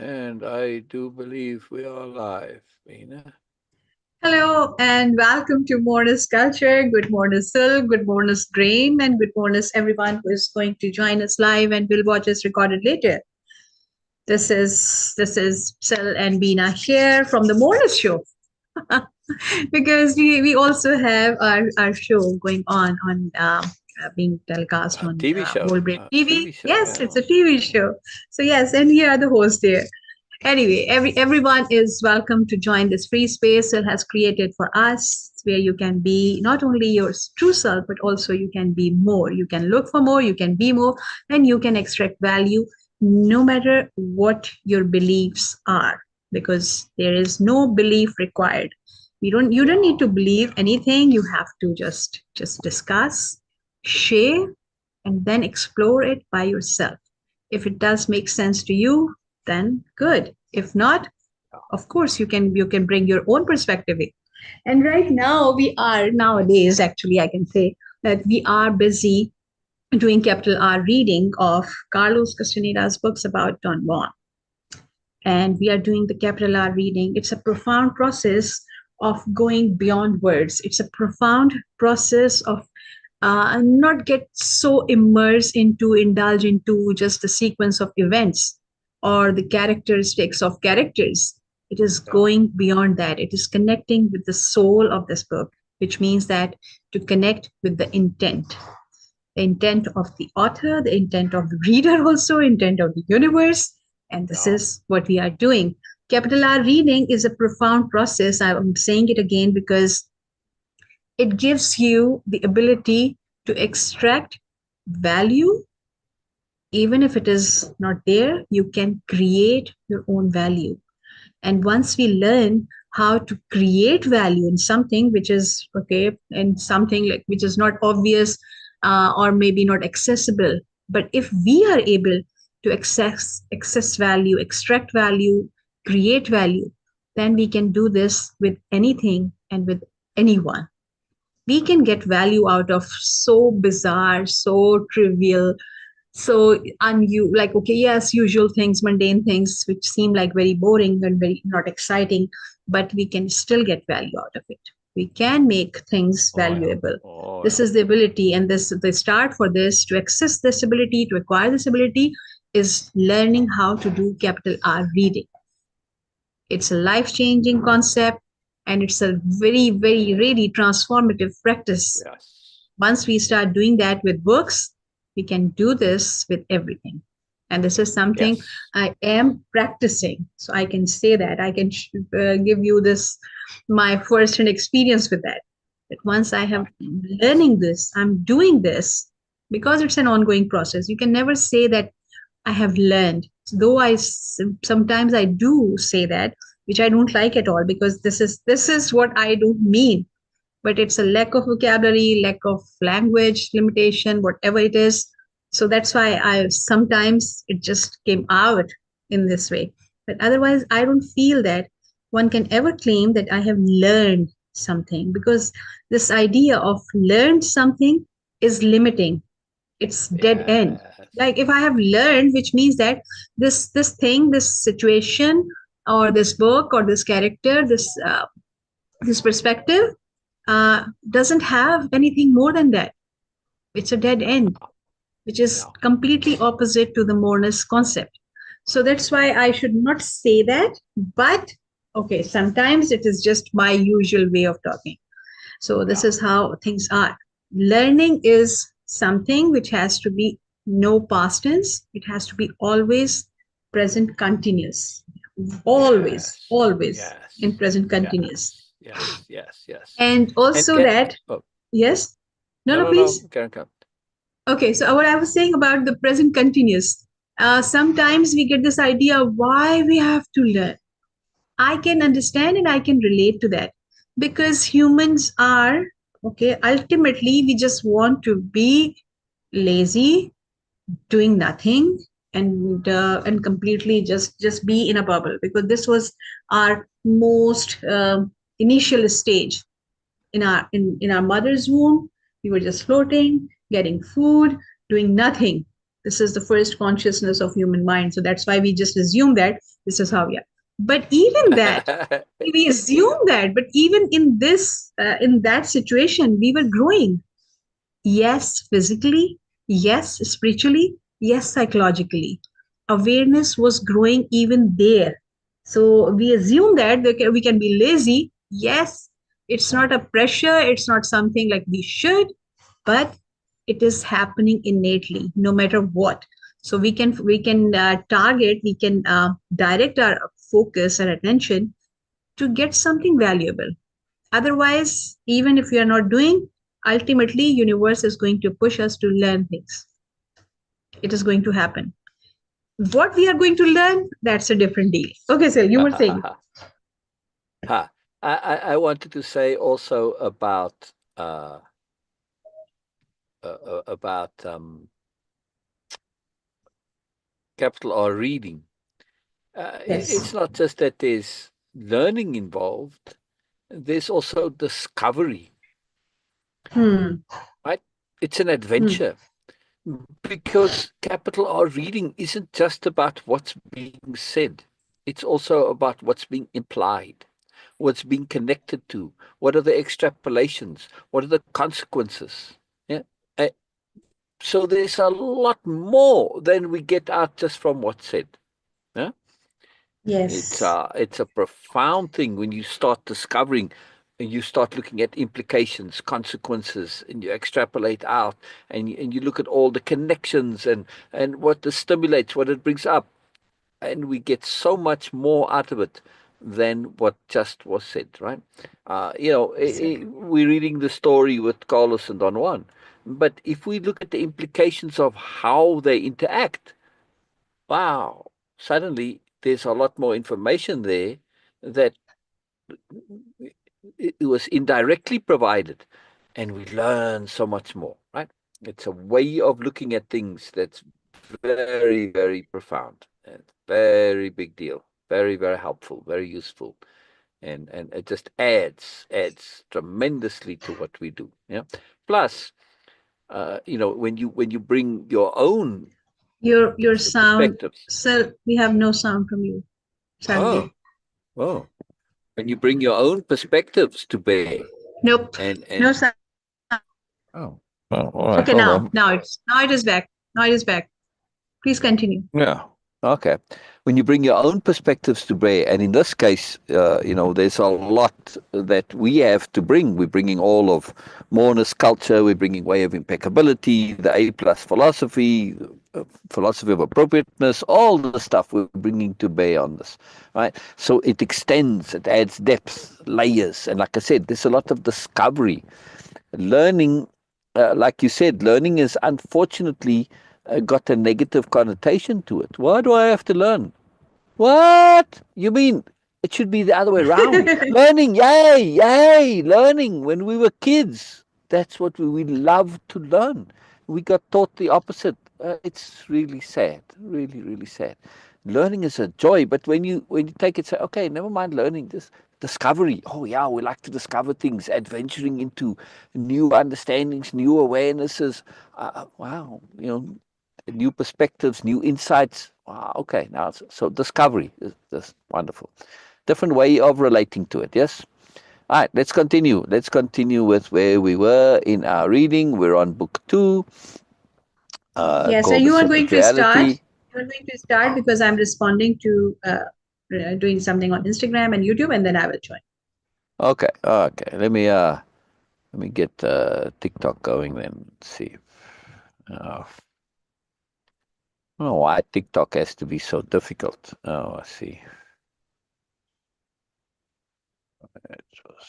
And I do believe we are live, Beena. Hello and welcome to Moreness-Culture. Good morning, Syl. Good morning, Grain, and good morning, everyone who is going to join us live and will watch us recorded later. This is Syl and Beena here from the Moreness Show, because we also have our show going on being telecast A on TV show. Whole Brain A TV. TV show, Yes, yeah. it's a TV show. So yes, and here are the hosts here. Anyway, everyone is welcome to join this free space it has created for us, where you can be not only your true self, but also you can be more. You can look for more, you can be more, and you can extract value no matter what your beliefs are, because there is no belief required. You don't need to Yeah. believe anything. You have to just discuss, share, and then explore it by yourself. If it does make sense to you, then good. If not, of course you can bring your own perspective in. And right now we are nowadays, actually I can say that we are busy doing capital R reading of Carlos Castaneda's books about Don Juan. And we are doing the capital R reading. It's a profound process of going beyond words. It's a profound process of not get so immersed into indulge into just the sequence of events or the characteristics of characters. It is Yeah. going beyond that. It is connecting with the soul of this book, which means that to connect with the intent of the author, the intent of the reader, also intent of the universe. And this Yeah. is what we are doing. Capital R reading is a profound process. I'm saying it again because it gives you the ability to extract value. Even if it is not there, you can create your own value. And once we learn how to create value in something which is okay, and something like which is not obvious, or maybe not accessible, but if we are able to access value, extract value, create value, then we can do this with anything and with anyone. We can get value out of so bizarre, so trivial, so like, okay, yes, usual things, mundane things which seem like very boring and very not exciting, but we can still get value out of it. We can make things Oh, yeah. valuable. Oh, This yeah. is the ability, and this the start for this to access this ability, to acquire this ability, is learning how to do capital R reading. It's a life changing concept, and it's a very, very, really transformative practice. Yes. Once we start doing that with books, we can do this with everything. And this is something Yes. I am practicing. So I can say that I can give you this, my first hand experience with that. That once I have Right. learning this, I'm doing this, because it's an ongoing process. You can never say that I have learned. Though sometimes I do say that, which I don't like at all, because this is what I don't mean. But it's a lack of vocabulary, lack of language limitation, whatever it is. So that's why I sometimes it just came out in this way. But otherwise, I don't feel that one can ever claim that I have learned something, because this idea of learned something is limiting. It's dead end. Yes. Like if I have learned, which means that this thing, this situation, or this book, or this character, this perspective doesn't have anything more than that. It's a dead end, which is Yeah. completely opposite to the moreness concept. So that's why I should not say that. But okay, sometimes it is just my usual way of talking. So this Yeah. is how things are. Learning is something which has to be no past tense. It has to be always present continuous. Always, Yes. always in Yes. present continuous. Yes. Yes. Yes. Yes. And And also can, that, oh, yes, no, no, no, no, no. please. Can come. Okay, so what I was saying about the present continuous, Yeah. sometimes we get this idea why we have to learn. I can understand and I can relate to that, because humans are, okay, ultimately, we just want to be lazy, doing nothing, and completely just be in a bubble, because this was our most initial stage in our mother's womb. We were just floating, getting food, doing nothing. This is the first consciousness of human mind. So that's why we just assume that this is how we are. But even that, we assume that, but even in this, in that situation, we were growing. Yes, physically. Yes, spiritually. Yes, psychologically. Awareness was growing even there. So we assume that we can be lazy. Yes, it's not a pressure. It's not something like we should, but it is happening innately, no matter what. So we can target, we can direct our focus and attention to get something valuable. Otherwise, even if we are not doing, ultimately universe is going to push us to learn things. It is going to happen. What we are going to learn, that's a different deal. Okay, so you were saying. Ha. I wanted to say also about about capital R reading. It's Yes. not just that there's learning involved, there's also discovery, Hmm. right? It's an Hmm. adventure because capital R reading isn't just about what's being said, it's also about what's being implied, what's being connected to, what are the extrapolations, what are the consequences. Yeah. Uh, So there's a lot more than we get out just from what's said. Yeah. Yes. It's a profound thing when you start discovering and you start looking at implications, consequences, and you extrapolate out and you look at all the connections and what this stimulates, what it brings up. And we get so much more out of it than what just was said, right? We're reading the story with Carlos and Don Juan. But if we look at the implications of how they interact, wow, suddenly there's a lot more information there that it was indirectly provided, and we learn so much more, right? It's a way of looking at things that's very, very profound and very big deal, very, very helpful, very useful, and it just adds tremendously to what we do. Yeah. Plus, when you bring your own Your sound, perspectives. sir, we have no sound from you, Oh, sadly. oh. When you bring your own perspectives to bear, Nope. and No sound. oh, well, all right, Okay, hold now. on. Now it is back. Now it is back. Please continue. Yeah. Okay. When you bring your own perspectives to bear, and in this case, there's a lot that we have to bring. We're bringing all of Moreness-Culture, we're bringing Way-Of-Impeccability, the A plus philosophy, philosophy of appropriateness, all the stuff we're bringing to bear on this, right? So it extends, it adds depth, layers, and like I said, there's a lot of discovery. Learning, like you said, learning is unfortunately got a negative connotation to it. Why do I have to learn? What? You mean it should be the other way around? Learning, yay, yay, learning. When we were kids, that's what we loved to learn. We got taught the opposite. It's really sad, really, really sad. Learning is a joy, but when you take it, say, okay, never mind learning. This discovery. Oh yeah, we like to discover things, adventuring into new understandings, new awarenesses. Wow, new perspectives, new insights. Wow, okay, now so discovery is wonderful. Different way of relating to it. Yes. All right, let's continue. Let's continue with where we were in our reading. We're on book 2, Yeah, so called The you are going Seventh to start. Reality. You are going to start because I'm responding to doing something on Instagram and YouTube, and then I will join. Okay, okay. Let me get TikTok going then. Let's see. I don't know why TikTok has to be so difficult. Oh, I see. It was,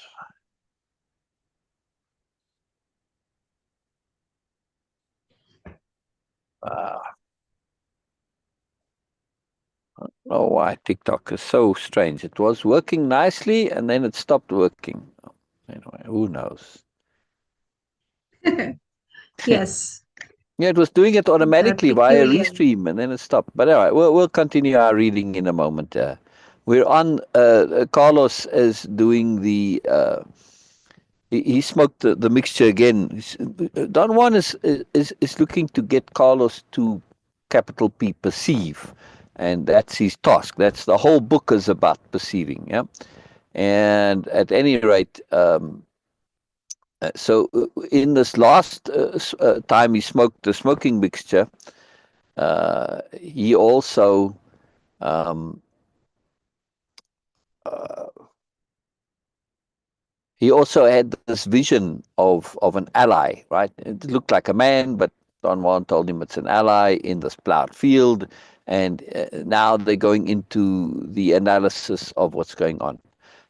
uh, oh, why TikTok is so strange. It was working nicely and then it stopped working. Anyway, who knows? Yes, Yeah, it was doing it things are automatically via peculiar. restream and then it stopped. But anyway, we'll continue our reading in a moment. We're on. Carlos is doing the. He smoked the mixture again. Don Juan is looking to get Carlos to capital P, perceive. And that's his task. That's the whole book is about perceiving. Yeah. And at any rate, so in this last time he smoked the smoking mixture, he also um, uh, he also had this vision of an ally, right? It looked like a man, but Don Juan told him it's an ally in this plowed field, and now they're going into the analysis of what's going on,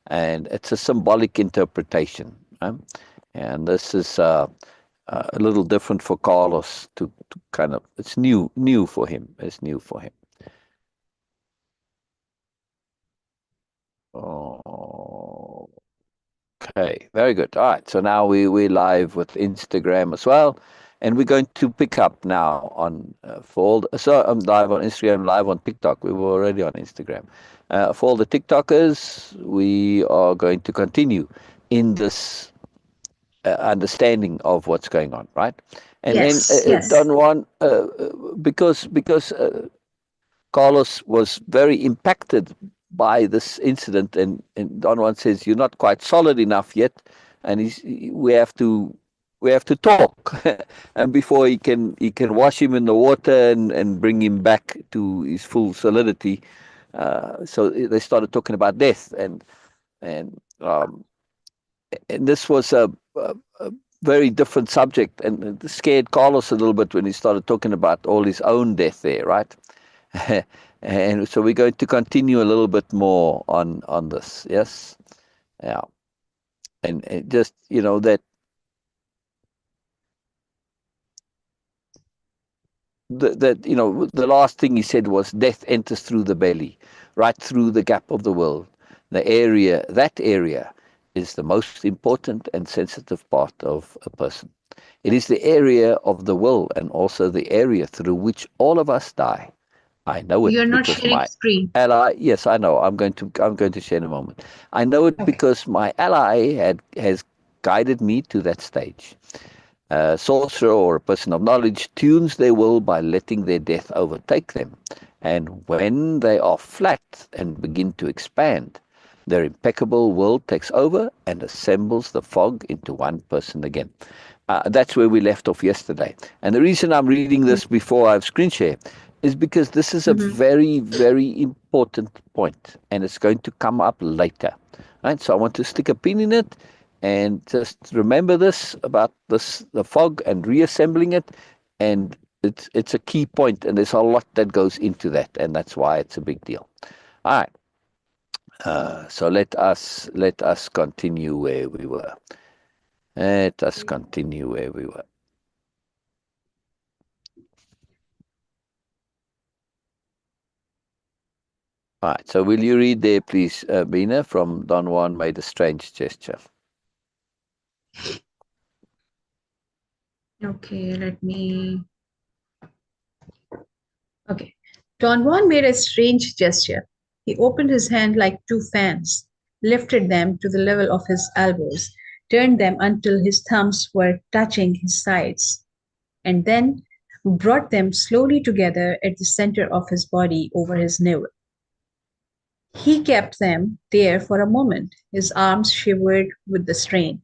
and it's a symbolic interpretation, right? And this is a little different for Carlos to kind of, it's new for him. It's new for him. Oh, okay, very good. All right, so now we're live with Instagram as well, and we're going to pick up now on for all. So I'm live on Instagram, live on TikTok. We were already on Instagram. For all the TikTokers, we are going to continue in this understanding of what's going on, right? And then Yes, yes. Don Juan, because Carlos was very impacted by this incident, and Don Juan says you're not quite solid enough yet, and we have to talk, and before he can wash him in the water and bring him back to his full solidity. So they started talking about death, and this was a very different subject, and it scared Carlos a little bit when he started talking about all his own death there, right? And so we're going to continue a little bit more on this, yes, yeah, and just that the last thing he said was death enters through the belly, right through the gap of the world. That area is the most important and sensitive part of a person. It is the area of the will and also the area through which all of us die. I know it You're not because sharing my screen. ally. Yes, I know. I'm going to share in a moment. I know it Okay. because my ally has guided me to that stage. A sorcerer or a person of knowledge tunes their will by letting their death overtake them. And when they are flat and begin to expand, their impeccable will takes over and assembles the fog into one person again. That's where we left off yesterday. And the reason I'm reading this before I've screen share is because this is a Mm-hmm. very, very important point, and it's going to come up later. Right? So I want to stick a pin in it and just remember this about the fog and reassembling it, and it's a key point, and there's a lot that goes into that, and that's why it's a big deal. All right. So let us continue where we were. Let us continue where we were. All right. So will you read there, please, Beena, from Don Juan made a strange gesture. Okay, let me. Okay. Don Juan made a strange gesture. He opened his hand like two fans, lifted them to the level of his elbows, turned them until his thumbs were touching his sides, and then brought them slowly together at the center of his body over his navel. He kept them there for a moment. His arms shivered with the strain.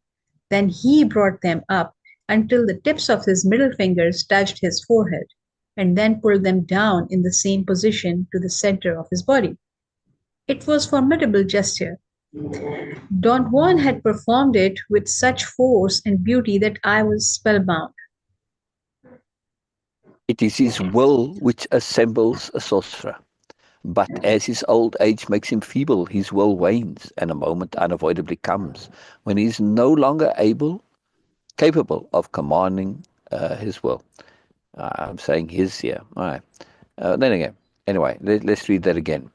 Then he brought them up until the tips of his middle fingers touched his forehead, and then pulled them down in the same position to the center of his body. It was a formidable gesture. Don Juan had performed it with such force and beauty that I was spellbound. It is his will which assembles a sorcerer. But as his old age makes him feeble, his will wanes, and a moment unavoidably comes when he is no longer capable of commanding his will. I'm saying his here. All right. Then again, anyway, let's read that again.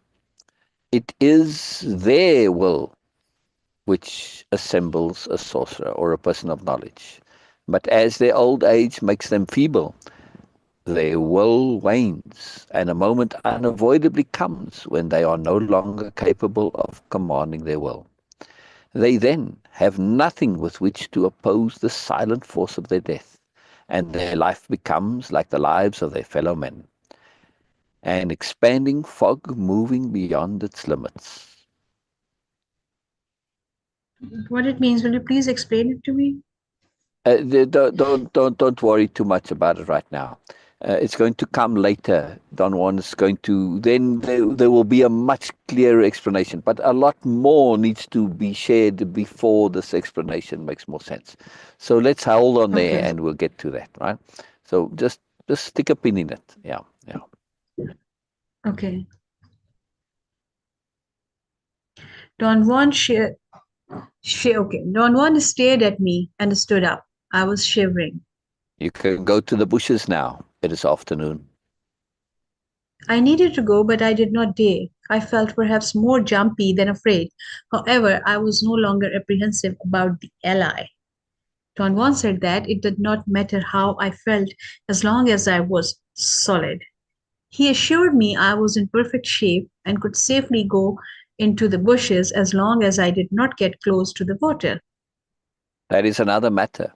It is their will which assembles a sorcerer or a person of knowledge. But as their old age makes them feeble, their will wanes, and a moment unavoidably comes when they are no longer capable of commanding their will. They then have nothing with which to oppose the silent force of their death, and their life becomes like the lives of their fellow men. an expanding fog moving beyond its limits. What it means, will you please explain it to me? Don't worry too much about it right now. It's going to come later. Don Juan is going to, then there will be a much clearer explanation, but a lot more needs to be shared before this explanation makes more sense. So let's hold on there Okay. and we'll get to that, right? So just stick a pin in it. Yeah, yeah. Okay. Don Juan Don Juan stared at me and stood up. I was shivering. You can go to the bushes now. It is afternoon. I needed to go, but I did not dare. I felt perhaps more jumpy than afraid. However, I was no longer apprehensive about the ally. Don Juan said that it did not matter how I felt as long as I was solid. He assured me I was in perfect shape and could safely go into the bushes as long as I did not get close to the water. That is another matter.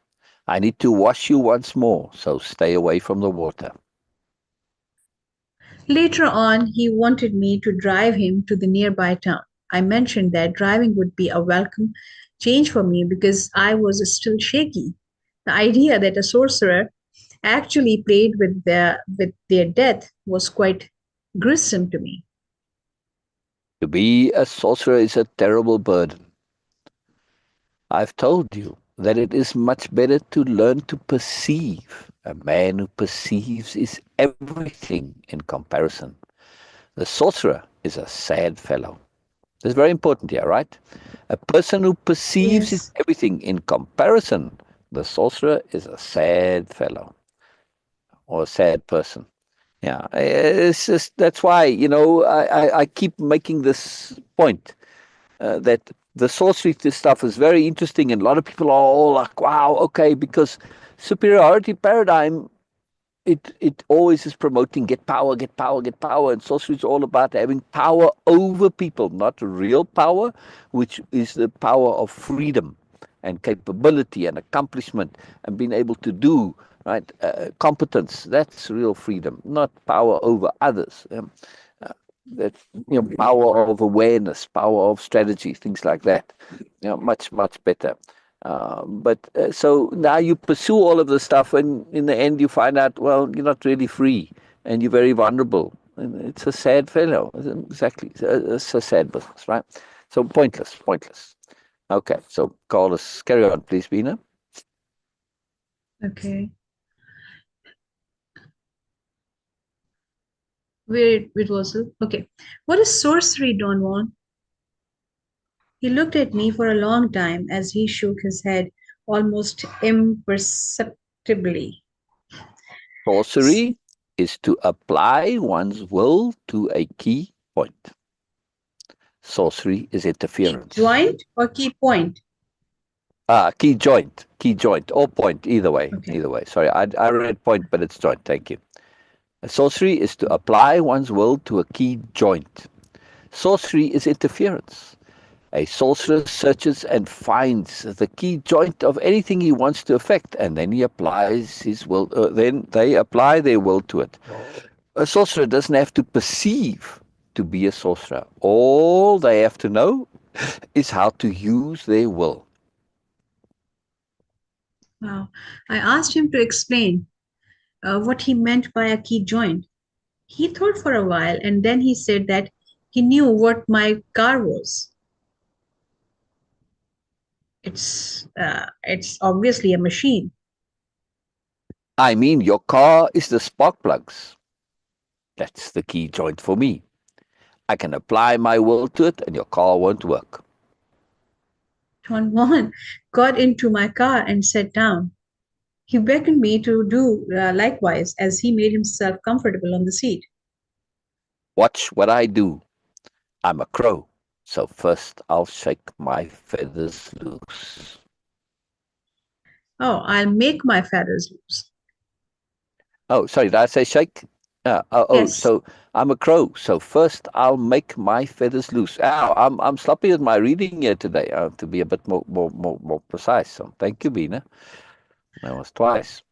I need to wash you once more, so stay away from the water. Later on, he wanted me to drive him to the nearby town. I mentioned that driving would be a welcome change for me because I was still shaky. The idea that a sorcerer actually played with their death was quite gruesome to me. To be a sorcerer is a terrible burden. I've told you that it is much better to learn to perceive. A man who perceives is everything in comparison. The sorcerer is a sad fellow. That's very important here, right? A person who perceives is Yes. everything in comparison. The sorcerer is a sad fellow or a sad person. Yeah, it's just that's why I keep making this point that the sorcery stuff is very interesting, and a lot of people are all like, "Wow, okay," because superiority paradigm it always is promoting get power, get power, get power, and sorcery is all about having power over people, not real power, which is the power of freedom and capability and accomplishment and being able to do right competence. That's real freedom, not power over others. That power of awareness, power of strategy, things like that. Much better. But so now you pursue all of this stuff, and in the end you find out, well, you're not really free, and you're very vulnerable. And it's a sad fellow. Exactly, it's a sad business, right? So pointless. Okay, so Carlos, carry on, please, Beena. Okay. Where it was. Okay. What is sorcery, Don Juan? He looked at me for a long time as he shook his head almost imperceptibly. Sorcery is to apply one's will to a key point. Sorcery is Key interference. joint or key point? Key joint, or point, either way, Okay. either way. Sorry, I read point, but it's joint. Thank you. Sorcery is to apply one's will to a key joint. Sorcery is interference. A sorcerer searches and finds the key joint of anything he wants to affect, and then he applies his will. Then they apply their will to it. A sorcerer doesn't have to perceive to be a sorcerer. All they have to know is how to use their will. Wow. I asked him to explain what he meant by a key joint. He thought for a while and then he said that he knew what my car was. It's obviously a machine. I mean, your car is the spark plugs. That's the key joint for me. I can apply my will to it and your car won't work. Don Juan got into my car and sat down. He beckoned me to do likewise as he made himself comfortable on the seat. Watch what I do. I'm a crow. So first I'll shake my feathers loose. Oh, I'll make my feathers loose. Oh, sorry, did I say shake? Yes. So I'm a crow. So first I'll make my feathers loose. Ow, I'm sloppy with my reading here today. To be a bit more precise. So thank you, Beena. That was twice.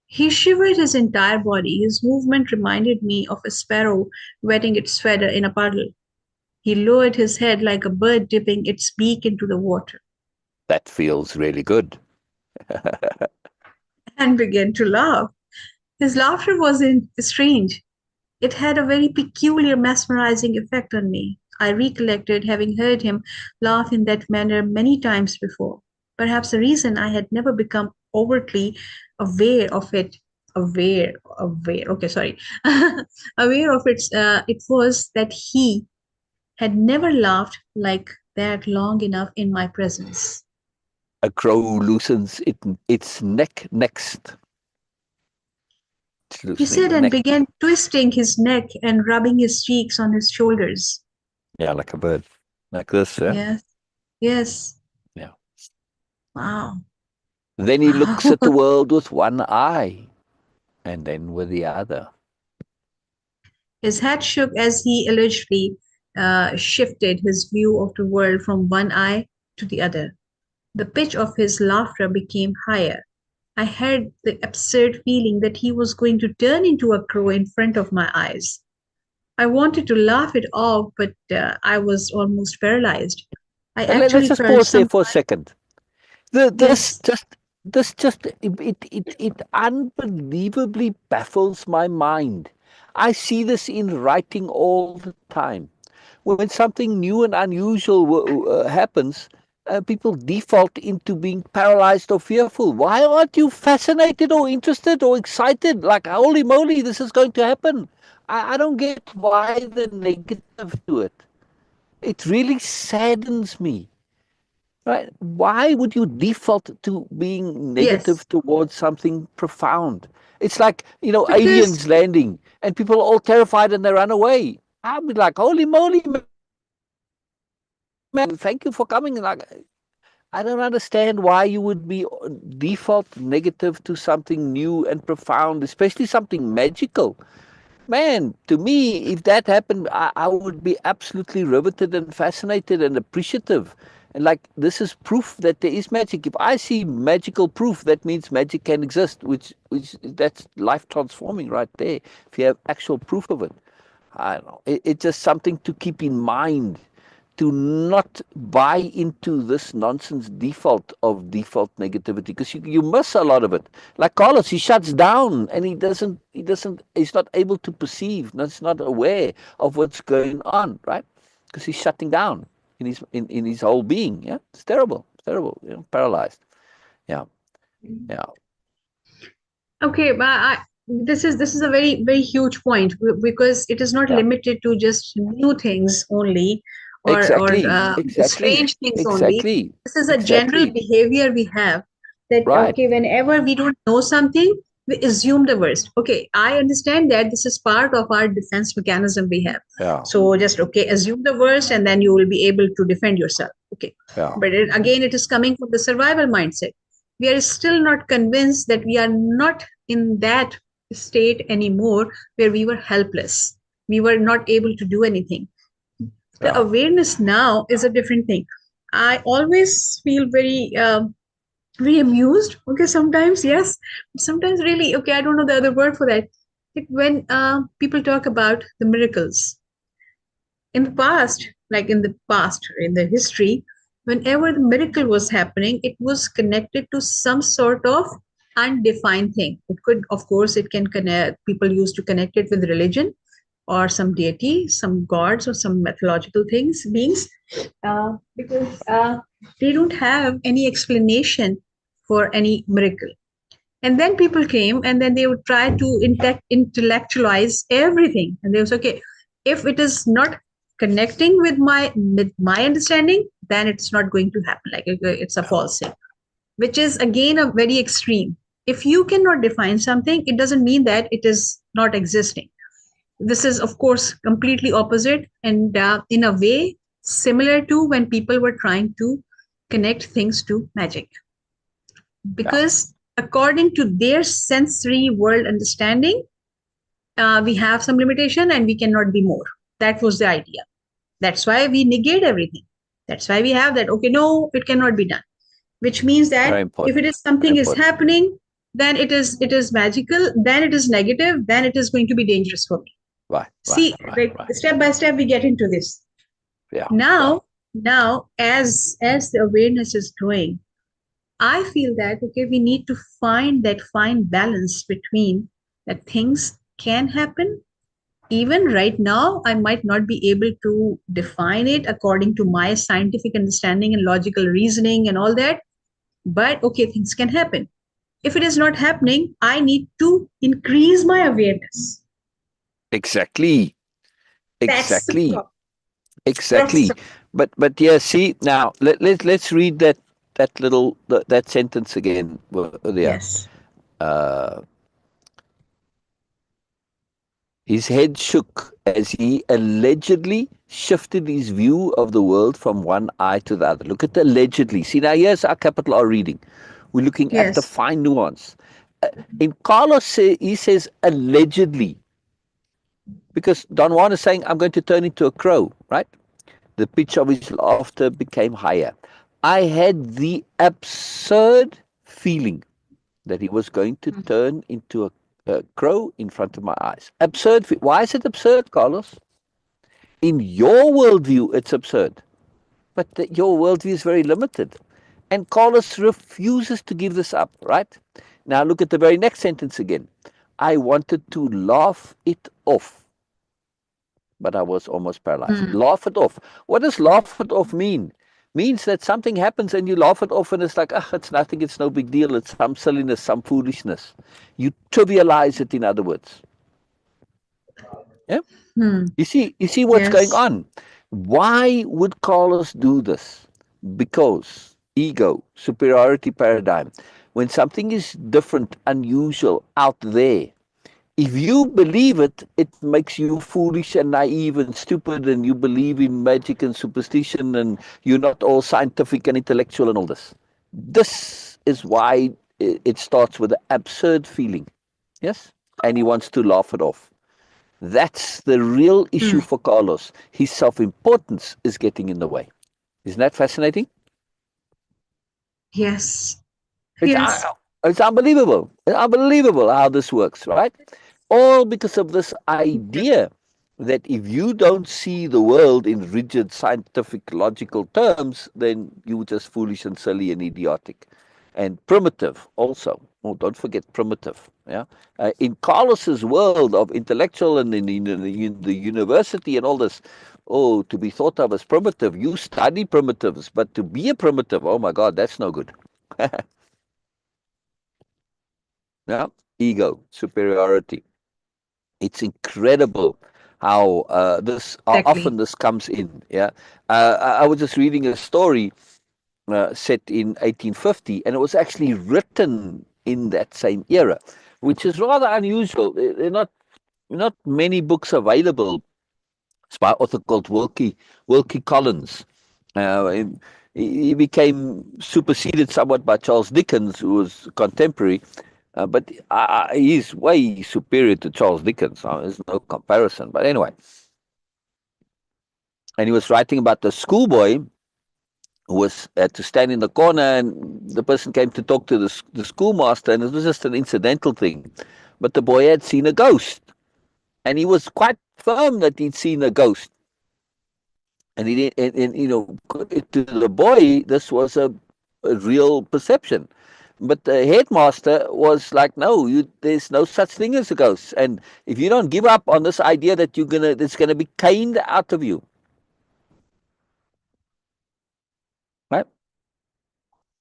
He shivered his entire body. His movement reminded me of a sparrow wetting its feather in a puddle. He lowered his head like a bird dipping its beak into the water That feels really good. and began to laugh. His laughter was strange. It had a very peculiar, mesmerizing effect on me. I recollected having heard him laugh in that manner many times before. Perhaps the reason I had never become overtly aware of it, okay, sorry, aware of it was that he had never laughed like that long enough in my presence. A crow loosens its neck next. It's He loosening said the and neck. began twisting his neck and rubbing his cheeks on his shoulders. Yeah, like a bird. Like this, yeah? Yes, yes. Yeah. Wow. Then he looks at the world with one eye, and then with the other. His head shook as he allegedly shifted his view of the world from one eye to the other. The pitch of his laughter became higher. I had the absurd feeling that he was going to turn into a crow in front of my eyes. I wanted to laugh it off, but I was almost paralyzed. I Let's actually just felt pause there some. for a second. This Yes, it unbelievably baffles my mind. I see this in writing all the time. When something new and unusual happens, people default into being paralyzed or fearful. Why aren't you fascinated or interested or excited? Like, holy moly, this is going to happen. I don't get why the negative to it. It really saddens me. Right? Why would you default to being yes, negative towards something profound? It's like, because aliens landing and people are all terrified and they run away. I'll be like, holy moly, man, thank you for coming. Like, I don't understand why you would be default negative to something new and profound, especially something magical. Man, to me, if that happened, I would be absolutely riveted and fascinated and appreciative. And like, this is proof that there is magic. If I see magical proof, that means magic can exist, which that's life transforming right there. If you have actual proof of it, I don't know. It's just something to keep in mind, to not buy into this nonsense default of default negativity, because you miss a lot of it. Like Carlos, he shuts down and he's not able to perceive, he's not aware of what's going on, right? Because he's shutting down in his whole being. Yeah, it's terrible. It's terrible. Paralyzed. Yeah, yeah, okay, but this is a very huge point because it is not yeah. limited to just new things only or Exactly, exactly, strange things only. exactly, This is a general exactly. behavior we have that Right. okay, whenever we don't know something, we assume the worst. Okay, I understand that this is part of our defense mechanism we have. Yeah, So just okay, assume the worst, and then you will be able to defend yourself. Okay, yeah, but again, it is coming from the survival mindset. We are still not convinced that we are not in that state anymore where we were helpless. We were not able to do anything. The yeah. awareness now is a different thing. I always feel very amused. Okay, sometimes yes, sometimes really okay. I don't know the other word for that. Like when people talk about the miracles, in the past, like in the past, in the history, whenever the miracle was happening, it was connected to some sort of undefined thing. It could, of course, it can connect, people used to connect it with religion or some deity, some gods, or some mythological things, beings, because they don't have any explanation for any miracle. And then people came and then they would try to intellectualize everything. And they was okay, if it is not connecting with my understanding, then it's not going to happen. Like it's a false thing, which is again a very extreme. If you cannot define something, it doesn't mean that it is not existing. This is, of course, completely opposite and in a way similar to when people were trying to connect things to magic Yeah. because according to their sensory world understanding, we have some limitation and we cannot be more. That was the idea. That's why we negate everything. That's why we have that. Okay, no, it cannot be done. Which means that Very if it important. is Very something is important. happening, then it is magical, then it is negative, then it is going to be dangerous for me. Right, right, See, right, like right. step by step we get into this. Yeah, yeah. Now as the awareness is growing, I feel that okay, we need to find that fine balance between that things can happen. Even right now, I might not be able to define it according to my scientific understanding and logical reasoning and all that. But okay, things can happen. If it is not happening, I need to increase my awareness. Exactly, That's the exactly, problem. That's exactly. the But yeah, see now let's read that sentence again. Yeah. yes. Uh, His head shook as he allegedly shifted his view of the world from one eye to the other. Look at the allegedly. See, now here's our capital R reading. We're looking at the Yes. fine nuance. In Carlos, he says allegedly, because Don Juan is saying, I'm going to turn into a crow, right? The pitch of his laughter became higher. I had the absurd feeling that he was going to turn into a crow in front of my eyes. Absurd. Why is it absurd, Carlos? In your worldview, it's absurd. But your worldview is very limited. And Carlos refuses to give this up, right? Now look at the very next sentence again. I wanted to laugh it off, but I was almost paralyzed. Hmm. Laugh it off. What does laugh it off mean? Means that something happens and you laugh it off and it's like, ah, it's nothing, it's no big deal, it's some silliness, some foolishness. You trivialize it, in other words. Yeah? Hmm. You see what's going Yes. on. Why would Carlos do this? Because ego, superiority paradigm. When something is different, unusual, out there, if you believe it, it makes you foolish and naive and stupid, and you believe in magic and superstition, and you're not all scientific and intellectual and all this. This is why it starts with an absurd feeling. Yes? And he wants to laugh it off. That's the real issue Hmm. for Carlos. His self importance is getting in the way. Isn't that fascinating? Yes. It's, Yes. it's unbelievable. It's unbelievable how this works, right? All because of this idea that if you don't see the world in rigid scientific logical terms, then you're just foolish and silly and idiotic. And primitive also. Oh, don't forget primitive. Yeah. In Carlos's world of intellectual and in the university and all this, oh, to be thought of as primitive, you study primitives, but to be a primitive, oh my God, that's no good. Yeah, ego, superiority. It's incredible how Exactly. often this comes in. Yeah, I was just reading a story set in 1850, and it was actually written in that same era, which is rather unusual. There are not many books available. It's by an author called Wilkie Collins. And he became superseded somewhat by Charles Dickens, who was contemporary, but he's way superior to Charles Dickens. There's no comparison. But anyway, and he was writing about the schoolboy who was had to stand in the corner, and the person came to talk to the schoolmaster, and it was just an incidental thing. But the boy had seen a ghost, and he was quite firm that he'd seen a ghost. And he didn't, to the boy, this was a real perception. But the headmaster was like, no, there's no such thing as a ghost. And if you don't give up on this idea that it's gonna be caned out of you, right?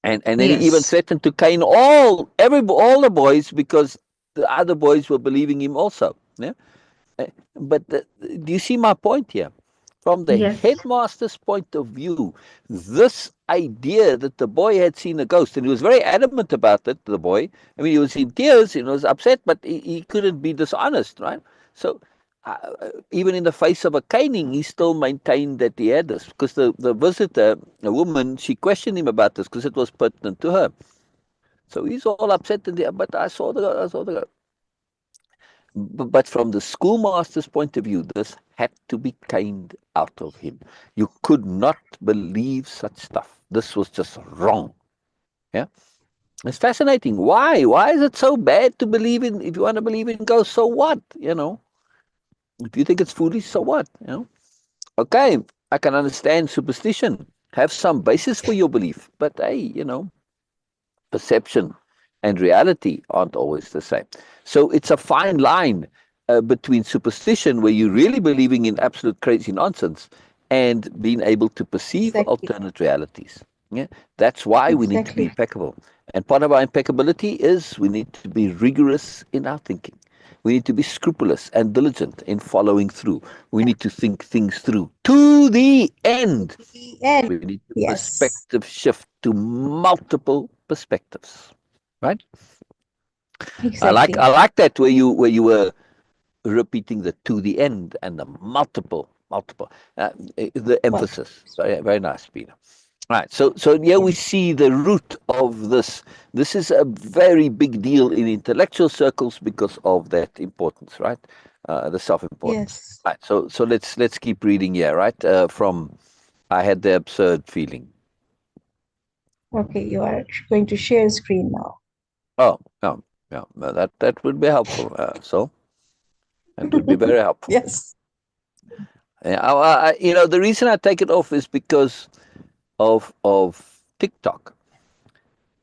And then he even Yes. threatened to cane all the boys because the other boys were believing him also. Yeah. But do you see my point here? From the Yes. headmaster's point of view, this idea that the boy had seen a ghost, and he was very adamant about it, the boy. I mean, he was in tears, he was upset, but he couldn't be dishonest, right? So, even in the face of a caning, he still maintained that he had this. Because the visitor, a woman, she questioned him about this because it was pertinent to her. So he's all upset, but I saw the ghost. But from the schoolmaster's point of view, this had to be caned out of him. You could not believe such stuff. This was just wrong. Yeah. It's fascinating. Why? Why is it so bad to believe in? If you want to believe in ghosts, so what? If you think it's foolish, so what? Okay, I can understand superstition. Have some basis for your belief, but hey, perception and reality aren't always the same. So it's a fine line between superstition, where you're really believing in absolute crazy nonsense, and being able to perceive Exactly. alternate realities. Yeah, that's why we need to be Exactly. impeccable. And part of our impeccability is we need to be rigorous in our thinking. We need to be scrupulous and diligent in following through. We need to think things through to the end. The end. We need to Yes. perspective shift to multiple perspectives. Right? I like Exactly. I like that where you were repeating the to the end and the multiple the Multiple. emphasis. Very very nice, Peter. Right. So yeah, we Yes. see the root of this. This is a very big deal in intellectual circles because of that importance, right? The self-importance. Yes. Right. So let's keep reading here, right? From I had the absurd feeling. Okay, you are going to share screen now. Oh, yeah, yeah. That would be helpful. So that would be very helpful. Yes. Yeah, the reason I take it off is because of TikTok.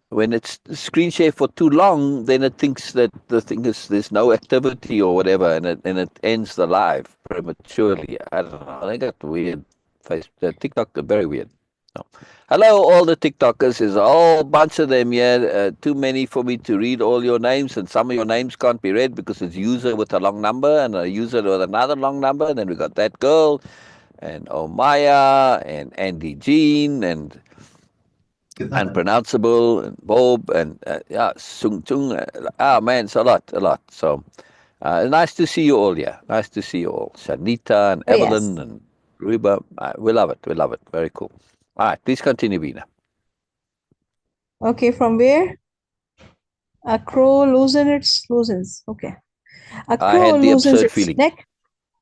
When it's screen share for too long, then it thinks that the thing is there's no activity or whatever, and it ends the live prematurely. I don't know. I got weird face. TikTok, they're very weird. No. Hello, all the TikTokers. There's a whole bunch of them here. Too many for me to read all your names, and some of your names can't be read because it's user with a long number and a user with another long number. And then we got that girl, and Omaya, and Andy Jean, and unpronounceable, and Bob, and yeah, Sung Chung. Man, it's a lot, a lot. So nice to see you all. Yeah, nice to see you all. Shanita and Oh, yes. Evelyn and Ruba. We love it. We love it. Very cool. All right, please continue, Beena. Okay, from where? A crow loosens. Okay. A I crow had the loosens absurd its feeling. neck.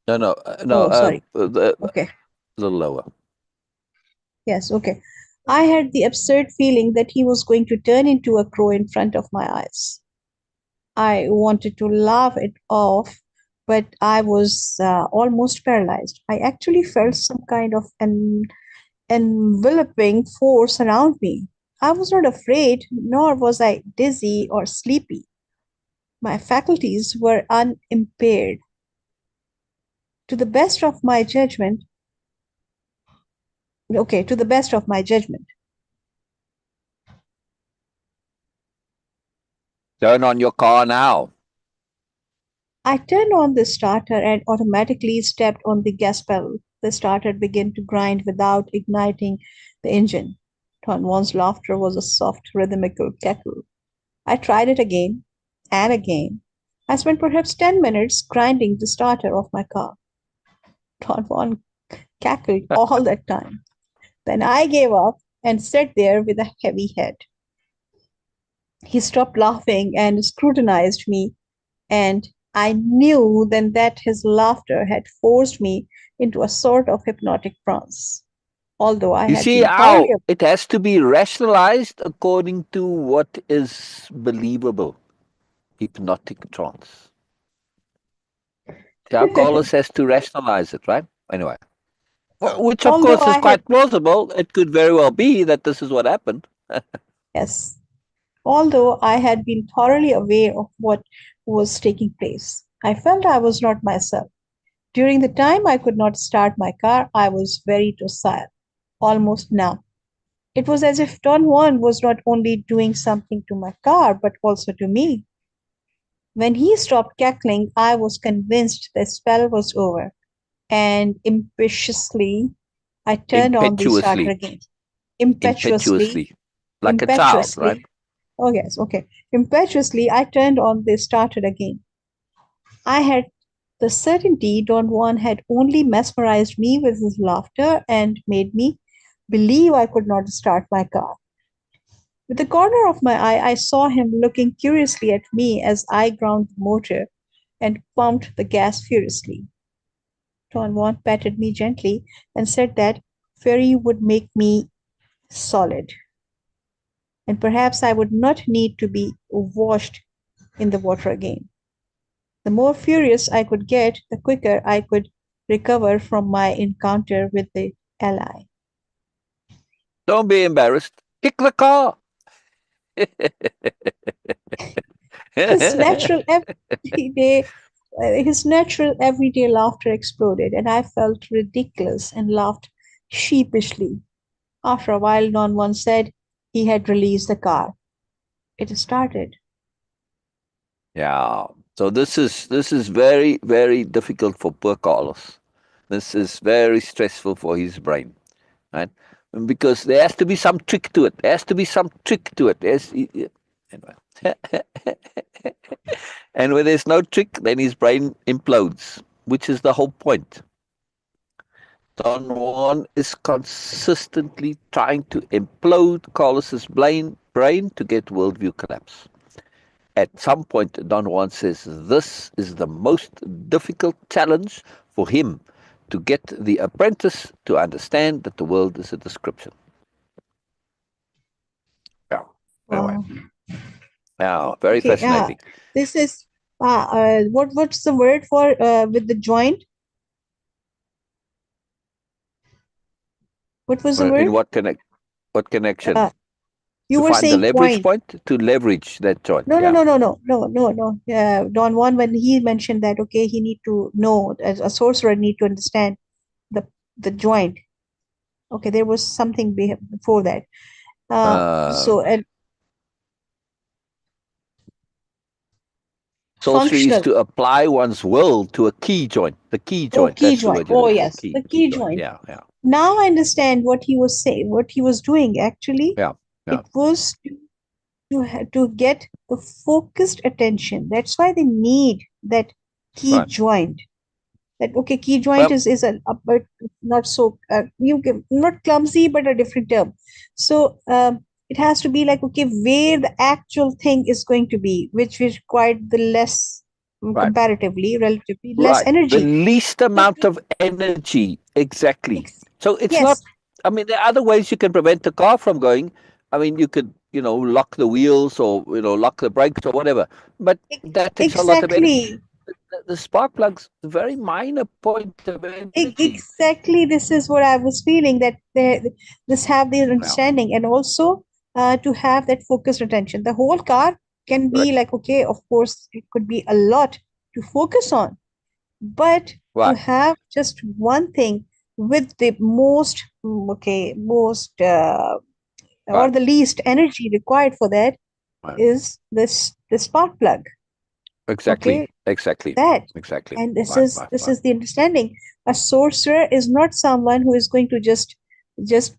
No, no, no. Oh, sorry. A Okay. little lower. Yes, okay. I had the absurd feeling that he was going to turn into a crow in front of my eyes. I wanted to laugh it off, but I was almost paralyzed. I actually felt some kind of an enveloping force around me. I was not afraid, nor was I dizzy or sleepy. My faculties were unimpaired. To the best of my judgment, okay, to the best of my judgment, Turn on your car now. I turned on the starter and automatically stepped on the gas pedal. The starter began to grind without igniting the engine. Don Juan's laughter was a soft, rhythmical cackle. I tried it again and again. I spent perhaps 10 minutes grinding the starter of my car. Don Juan cackled all that time. Then I gave up and sat there with a heavy head. He stopped laughing and scrutinized me, and I knew then that his laughter had forced me into a sort of hypnotic trance, although I You had see been thoroughly. how it has to be rationalized according to what is believable. Hypnotic trance. See how Carlos has to rationalize it, right? Anyway. Which, of Although course, is I had, quite plausible. It could very well be that this is what happened. yes, although I had been thoroughly aware of what was taking place, I felt I was not myself. During the time I could not start my car, I was very docile, almost numb. It was as if Don Juan was not only doing something to my car, but also to me. When he stopped cackling, I was convinced the spell was over, and I turned on the starter Impetuously. again. Impetuously, Impetuously. Like a child, right? impetuously. Oh, yes, okay. Impetuously, I turned on the starter again. I had the certainty Don Juan had only mesmerized me with his laughter and made me believe I could not start my car. With the corner of my eye, I saw him looking curiously at me as I ground the motor and pumped the gas furiously. Don Juan patted me gently and said that Ferry would make me solid. and perhaps I would not need to be washed in the water again. The more furious I could get, the quicker I could recover from my encounter with the ally. Don't be embarrassed. Kick the car. His natural everyday his natural everyday laughter exploded, and I felt ridiculous and laughed sheepishly. After a while, Don Juan said he had released the car. It started. Yeah. So this is very, very difficult for poor Carlos. This is very stressful for his brain, right? Because there has to be some trick to it. There has to be some trick to it. Anyway. And when there's no trick, then his brain implodes, which is the whole point. Don Juan is consistently trying to implode Carlos's brain to get worldview collapse. At some point, Don Juan says this is the most difficult challenge for him to get the apprentice to understand that the world is a description. Yeah. Anyway. Wow. Yeah. Very Okay, fascinating. this is what's the word for with the joint? What was the In word? what connection? Uh, you To were find the saying leverage point. point to leverage that joint. No, no, Yeah. no, no, no, no, no, no. Don Juan, when he mentioned that, okay, he need to know as a sorcerer need to understand the joint. Okay, there was something before that. Uh, So and Sorcery is functional. to apply one's will to a key joint. The key Oh, joint. key That's the joint. word you're Oh, looking for. yes, Key. the Key key joint. joint. Yeah. Yeah. Now I understand what he was saying, what he was doing actually. Yeah. Yeah. It was to get the focused attention. That's why they need that key Right. joint. That okay, key joint Well, is a but not so not clumsy, but a different term. So it has to be like okay, where the actual thing is going to be, which required the less right. comparatively, relatively less Right. The energy. least So amount of energy. Exactly. So it's not, yes, I mean, there are other ways you can prevent the car from going. I mean, you could, lock the wheels or, lock the brakes or whatever. But that takes a lot of energy. exactly. The spark plug's a very minor point of energy. Exactly, this is what I was feeling that this have the Yeah. understanding and also to have that focused attention. The whole car can be Correct. like, okay, of course, it could be a lot to focus on, but to Right. have just one thing with the most, most or Right. the least energy required for that Right. is the spark plug. Exactly. Okay, Exactly. that Exactly. and this Right. is Right. this Right. is the understanding. A sorcerer is not someone who is going to just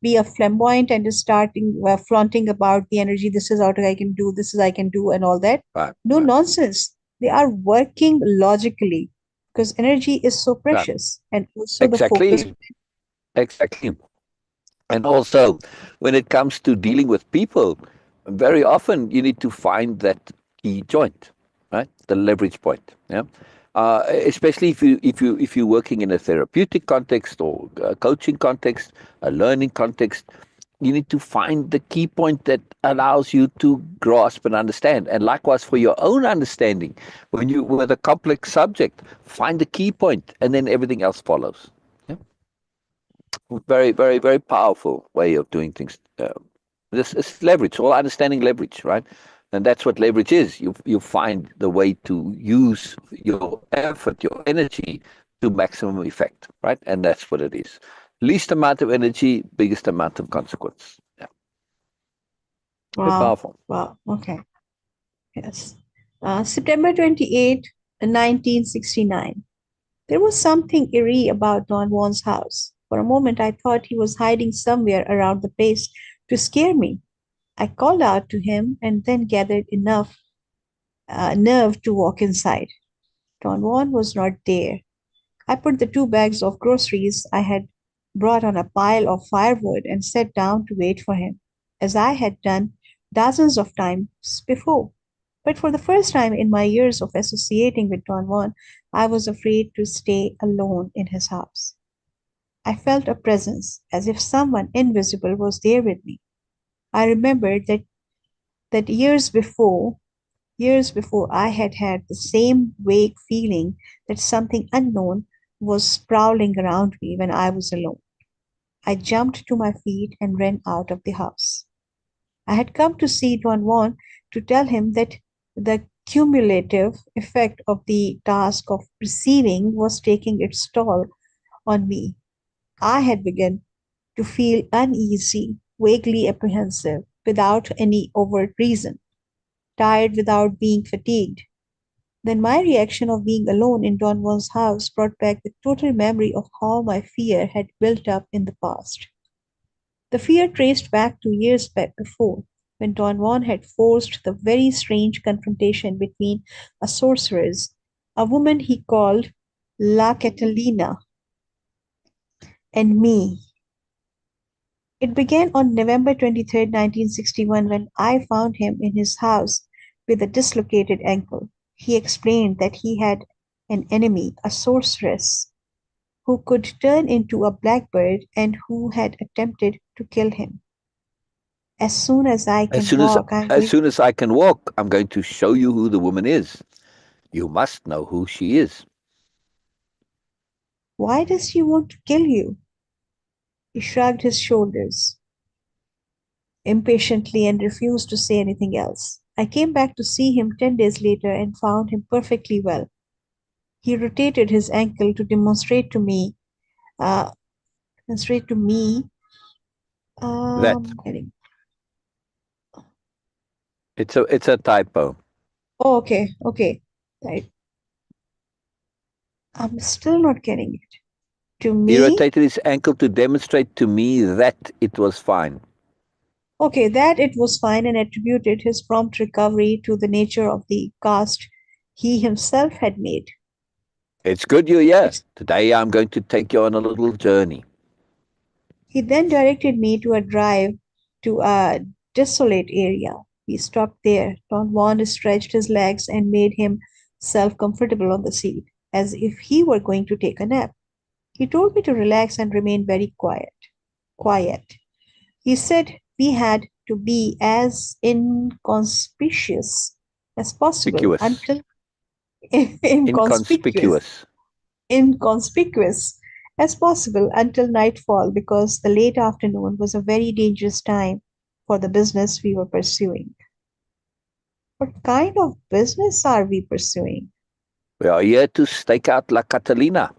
be a flamboyant and just starting flaunting about the energy. This is what I can do, this is I can do and all that. Right. No Right. nonsense, they are working logically because energy is so Right. precious and also the focus. Exactly. Exactly. And also, when it comes to dealing with people, very often you need to find that key joint, right? The leverage point. Yeah. Especially if you're working in a therapeutic context or a coaching context, a learning context, you need to find the key point that allows you to grasp and understand. And likewise for your own understanding, when you with a complex subject, find the key point, and then everything else follows. Yeah. Very, very, very powerful way of doing things. This is leverage, all understanding leverage, right? And that's what leverage is. You find the way to use your effort, your energy to maximum effect, right? And that's what it is. Least amount of energy, biggest amount of consequence. Yeah, very Wow, powerful. wow, okay, yes. September 28, 1969. There was something eerie about Don Juan's house. For a moment, I thought he was hiding somewhere around the place to scare me. I called out to him and then gathered enough nerve to walk inside. Don Juan was not there. I put the 2 bags of groceries I had brought on a pile of firewood and sat down to wait for him, as I had done dozens of times before. But for the first time in my years of associating with Don Juan, I was afraid to stay alone in his house. I felt a presence, as if someone invisible was there with me. I remembered that that years before I had had the same vague feeling that something unknown was prowling around me when I was alone. I jumped to my feet and ran out of the house. I had come to see Don Juan to tell him that the cumulative effect of the task of perceiving was taking its toll on me. I had begun to feel uneasy, vaguely apprehensive, without any overt reason, tired without being fatigued. Then my reaction of being alone in Don Juan's house brought back the total memory of how my fear had built up in the past. The fear traced back to years back before, when Don Juan had forced the very strange confrontation between a sorceress, a woman he called La Catalina, and me. It began on November 23rd, 1961, when I found him in his house with a dislocated ankle. He explained that he had an enemy, a sorceress, who could turn into a blackbird and who had attempted to kill him. As soon as I As can soon as walk, I'm as going. soon as I can walk, I'm going to show you who the woman is. You must know who she is. Why does she want to kill you? He shrugged his shoulders impatiently and refused to say anything else. I came back to see him 10 days later and found him perfectly well. He rotated his ankle to uh, demonstrate to me, That getting, it's a typo. oh, okay, okay. Right. I'm still not getting it. To He me, rotated his ankle to demonstrate to me that it was fine. okay, that it was fine and attributed his prompt recovery to the nature of the cast he himself had made. It's good you're here. It's, Today I'm going to take you on a little journey. he then directed me to a drive to a desolate area. We stopped there. Don Juan stretched his legs and made himself comfortable on the seat, as if he were going to take a nap. He told me to relax and remain very quiet. Quiet. He said we had to be as inconspicuous as possible Conspicuous. until inconspicuous Inconspicuous. inconspicuous as possible until nightfall because the late afternoon was a very dangerous time for the business we were pursuing. What kind of business are we pursuing? We are here to stake out La Catalina.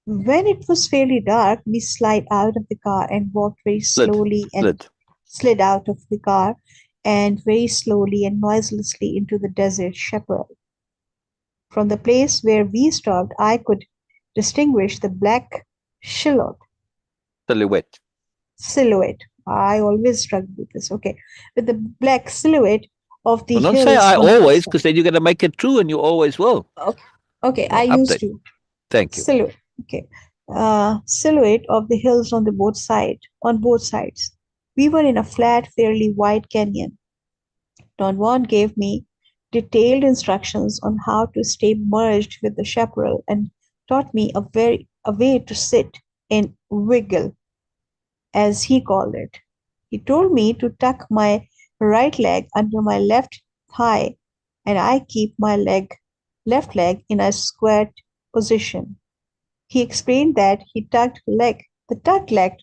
When it was fairly dark, we slid out of the car and walked very Slid. slowly and Slid. slid out of the car and very slowly and noiselessly into the desert chaparral. From the place where we stopped, I could distinguish the black silhouette. Silhouette. Silhouette. I always struggle with this. Okay, with the black silhouette of the Well, don't say hills I on both always, because sides. then you're going to make it true and you always will. Okay, okay, I Well, used update. to. Thank you. Silhouette. Okay. Silhouette of the hills on both sides. We were in a flat, fairly wide canyon. Don Juan gave me detailed instructions on how to stay merged with the chaparral and taught me a way to sit and wiggle, as he called it. He told me to tuck my right leg under my left thigh and I keep my left leg in a squat position. He explained that the tucked leg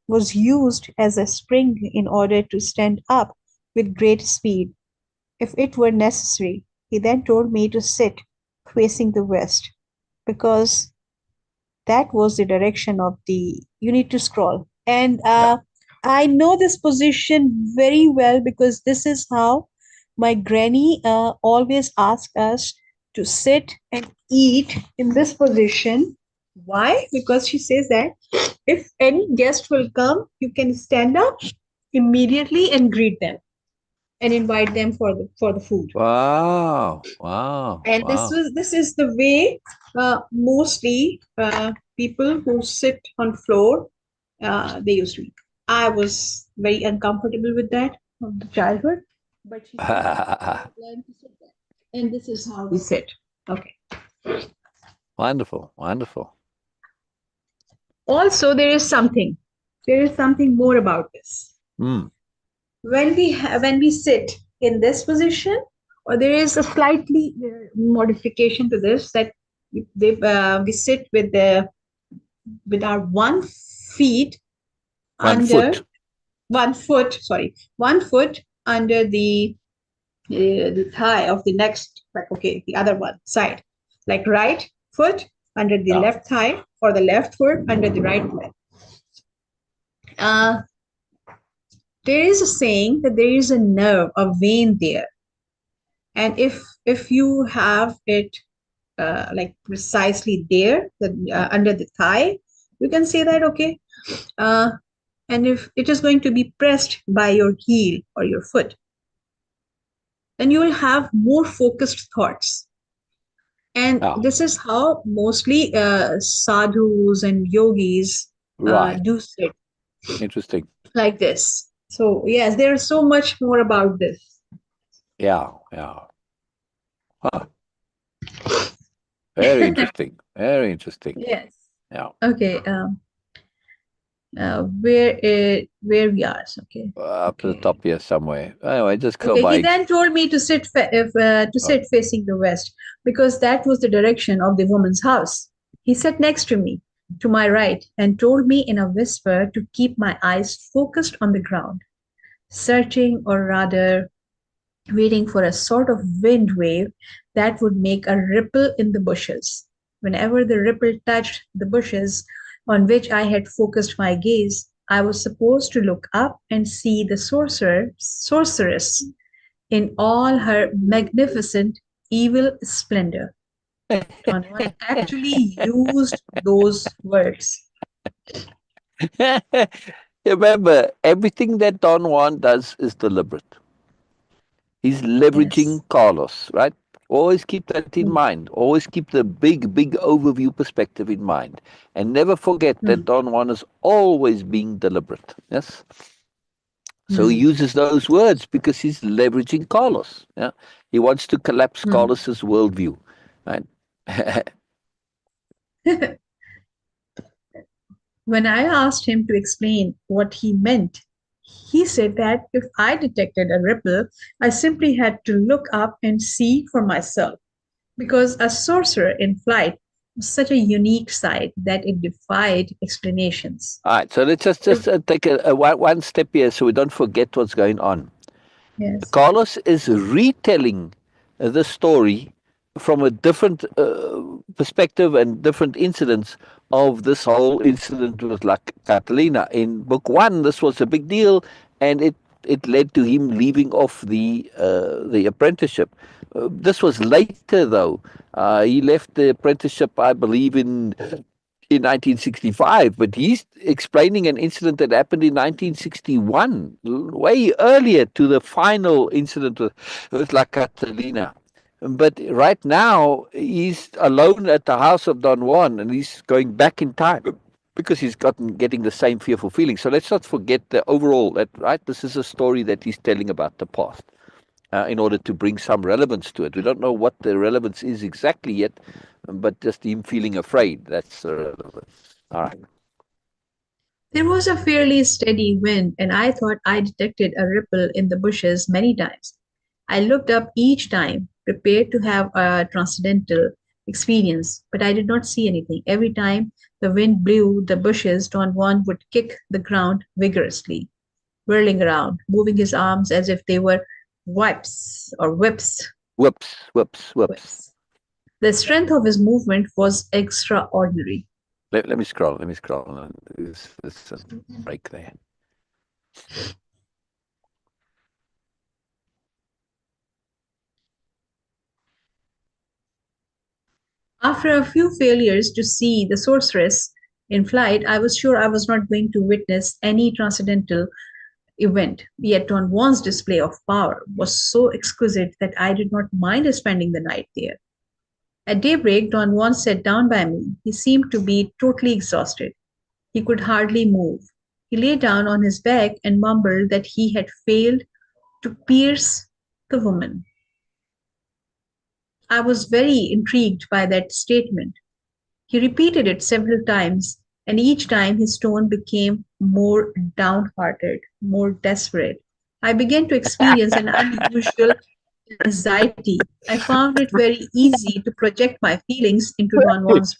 was used as a spring in order to stand up with great speed if it were necessary. He then told me to sit facing the west because that was the direction of the you need to scroll. And Yeah. I know this position very well because this is how my granny always asked us to sit and eat in this position. Why? Because she says that if any guest will come, you can stand up immediately and greet them and invite them for the food. Wow. Wow. And Wow. this is the way mostly people who sit on floor they used to eat. I was very uncomfortable with that from the childhood, but she said that I have learned to sit there, and this is how we sit. Okay. Wonderful. Wonderful. Also, there is something more about this. Mm. When we sit in this position, or there is a slightly modification to this, that we sit with our 1 feet 1 foot. under 1 foot, sorry, 1 foot under the thigh of the next, like, okay, the other one side, like right foot under the Yeah. left thigh, or the left foot under the right leg. uh, there is a saying that there is a nerve, a vein there, and if you have it like precisely there, under the thigh, you can say that, okay, uh, and if it is going to be pressed by your heel or your foot, then you will have more focused thoughts. And Yeah. this is how mostly sadhus and yogis Right. do sit Interesting. like this. So yes, there is so much more about this. Yeah. Yeah. Huh. Very interesting. Very interesting. Yes. Yeah. Okay. Where we are. Okay. Up to the Okay. top here somewhere. Anyway, just go Okay. He by. then told me to Oh. sit facing the west, because that was the direction of the woman's house. He sat next to me, to my right, and told me in a whisper to keep my eyes focused on the ground, searching, or rather waiting for a sort of wind wave that would make a ripple in the bushes. Whenever the ripple touched the bushes on which I had focused my gaze, I was supposed to look up and see the sorceress in all her magnificent evil splendor. Don Juan actually used those words. Remember, everything that Don Juan does is deliberate. He's Yes. leveraging Carlos, right? Always keep that in Mm, mind. Always keep the big overview perspective in mind. And never forget that mm, Don Juan is always being deliberate. Yes? So he mm, uses those words because he's leveraging Carlos. Yeah? He wants to collapse mm. Carlos's worldview. Right? When I asked him to explain what he meant, he said that if I detected a ripple, I simply had to look up and see for myself, because a sorcerer in flight was such a unique sight that it defied explanations. All right, so let's just take a one step here so we don't forget what's going on. Yes. Carlos is retelling the story from a different perspective and different incidents of this whole incident with La Catalina. In book one, this was a big deal, and it led to him leaving off the apprenticeship. This was later, though. He left the apprenticeship, I believe, in 1965, but he's explaining an incident that happened in 1961, way earlier to the final incident with La Catalina. But right now, he's alone at the house of Don Juan, and he's going back in time because he's getting the same fearful feeling. So let's not forget the overall, that right, this is a story that he's telling about the past. In order to bring some relevance to it. We don't know what the relevance is exactly yet, but just him feeling afraid, that's the relevance. All right. There was a fairly steady wind, and I thought I detected a ripple in the bushes many times. I looked up each time, prepared to have a transcendental experience, but I did not see anything. Every time the wind blew the bushes, Don Juan would kick the ground vigorously, whirling around, moving his arms as if they were wipes or whips. Whoops, whoops, whoops. Whips. The strength of his movement was extraordinary. Let me scroll. Let me scroll. There's a break there. After a few failures to see the sorceress in flight, I was sure I was not going to witness any transcendental event. Yet Don Juan's display of power was so exquisite that I did not mind spending the night there. At daybreak, Don Juan sat down by me. He seemed to be totally exhausted. He could hardly move. He lay down on his back and mumbled that he had failed to pierce the woman. I was very intrigued by that statement. He repeated it several times, and each time his tone became more downhearted, more desperate. I began to experience an unusual anxiety. I found it very easy to project my feelings into Don Juan's.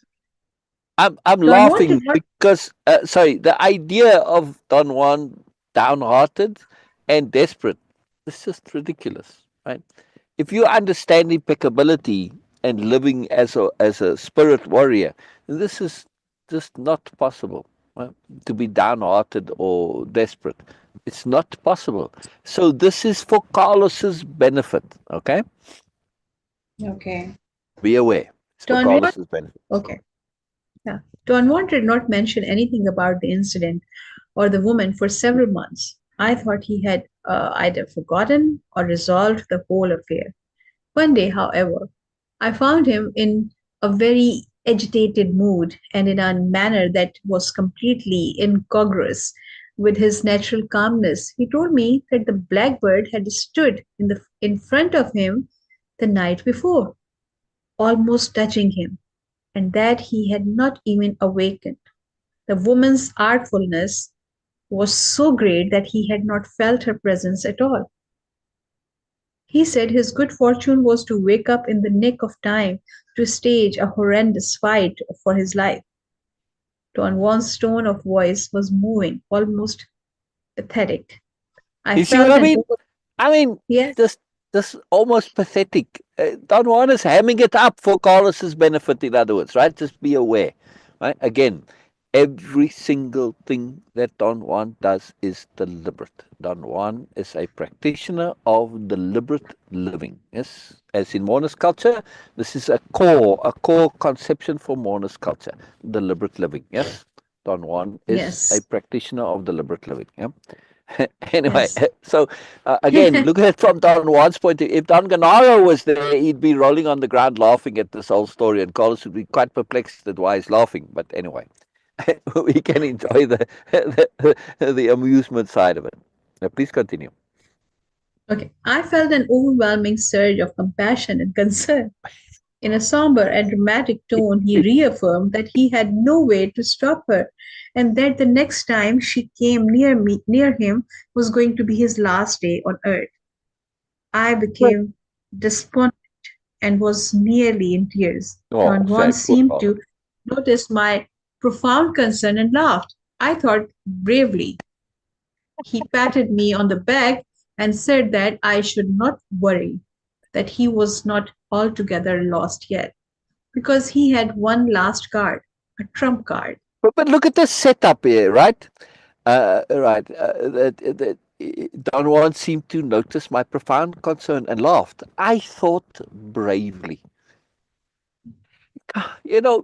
I'm Don Juan did laughing not. because sorry, the idea of Don Juan downhearted and desperate is just ridiculous, right? If you understand impeccability and living as a spirit warrior, this is just not possible, right? To be downhearted or desperate. It's not possible. So this is for Carlos's benefit, okay? Okay. Be aware. It's for Don Juan. Carlos's benefit. Okay. Yeah. Don Juan did not mention anything about the incident or the woman for several months. I thought he had either forgotten or resolved the whole affair. One day, however, I found him in a very agitated mood and in a manner that was completely incongruous with his natural calmness. He told me that the blackbird had stood in front of him the night before, almost touching him, and that he had not even awakened. The woman's artfulness was so great that he had not felt her presence at all. He said his good fortune was to wake up in the nick of time to stage a horrendous fight for his life. Don Juan's tone of voice was moving, almost pathetic. I You see what felt I an mean? over. I mean, Yes, this this almost pathetic. Don Juan is hamming it up for Carlos's benefit. In other words, right? Just be aware, right? Again, every single thing that Don Juan does is deliberate. Don Juan is a practitioner of deliberate living. Yes, as in Moreness-Culture, this is a core conception for Moreness-Culture, deliberate living. Yes, Don Juan is a yes, practitioner of deliberate living. Yeah. Anyway, yes. so again, look at it from Don Juan's point of view. If Don Gennaro was there, he'd be rolling on the ground laughing at this whole story, and Carlos would be quite perplexed at why he's laughing. But anyway, we can enjoy the amusement side of it. Now, please continue. Okay. I felt an overwhelming surge of compassion and concern. In a somber and dramatic tone, he reaffirmed that he had no way to stop her, and that the next time she came near him, was going to be his last day on earth. I became despondent and was nearly in tears. Oh, Don Juan sad poor seemed Carlos. to notice my profound concern and laughed. I thought bravely. He patted me on the back and said that I should not worry, that he was not altogether lost yet, because he had one last card, a trump card. But look at the setup here, right? Right. Don Juan seemed to notice my profound concern and laughed. I thought bravely.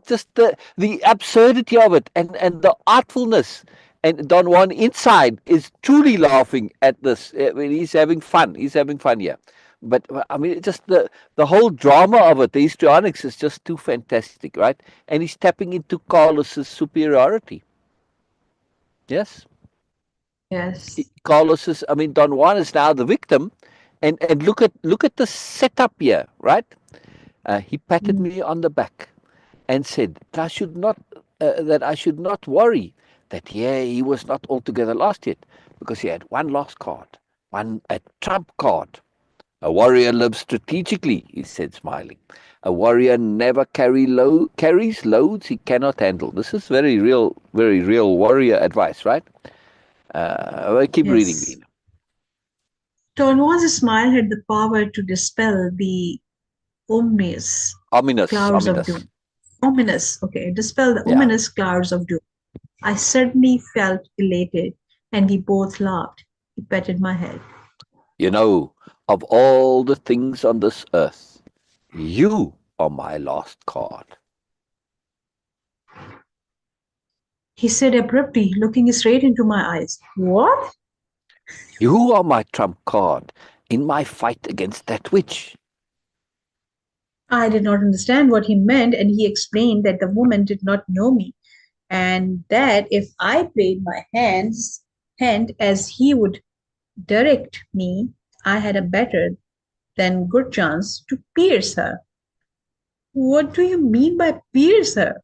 Just the absurdity of it and the artfulness. And Don Juan inside is truly laughing at this. I mean, he's having fun. He's having fun here. But I mean, just the whole drama of it, the histrionics is just too fantastic, right? And he's tapping into Carlos's superiority. Yes, Yes. Carlos is. I mean, Don Juan is now the victim, and look at the setup here, right? He patted Mm. me on the back and said that I should not worry, that he was not altogether lost yet, because he had one lost card, a trump card. A warrior lives strategically, he said, smiling. A warrior never carries loads he cannot handle. This is very real warrior advice, right? Well, keep reading, Yes. Beena. Don Juan's smile had the power to dispel the ominous Ominous, clouds of ominous. doom. Ominous, okay, dispel the Yeah. ominous clouds of doom. I suddenly felt elated, and we both laughed. He patted my head. Of all the things on this earth, you are my last card. He said abruptly, looking straight into my eyes. What? You are my trump card in my fight against that witch. I did not understand what he meant, and he explained that the woman did not know me, and that if I played my hand as he would direct me, I had a better than good chance to pierce her. What do you mean by pierce her?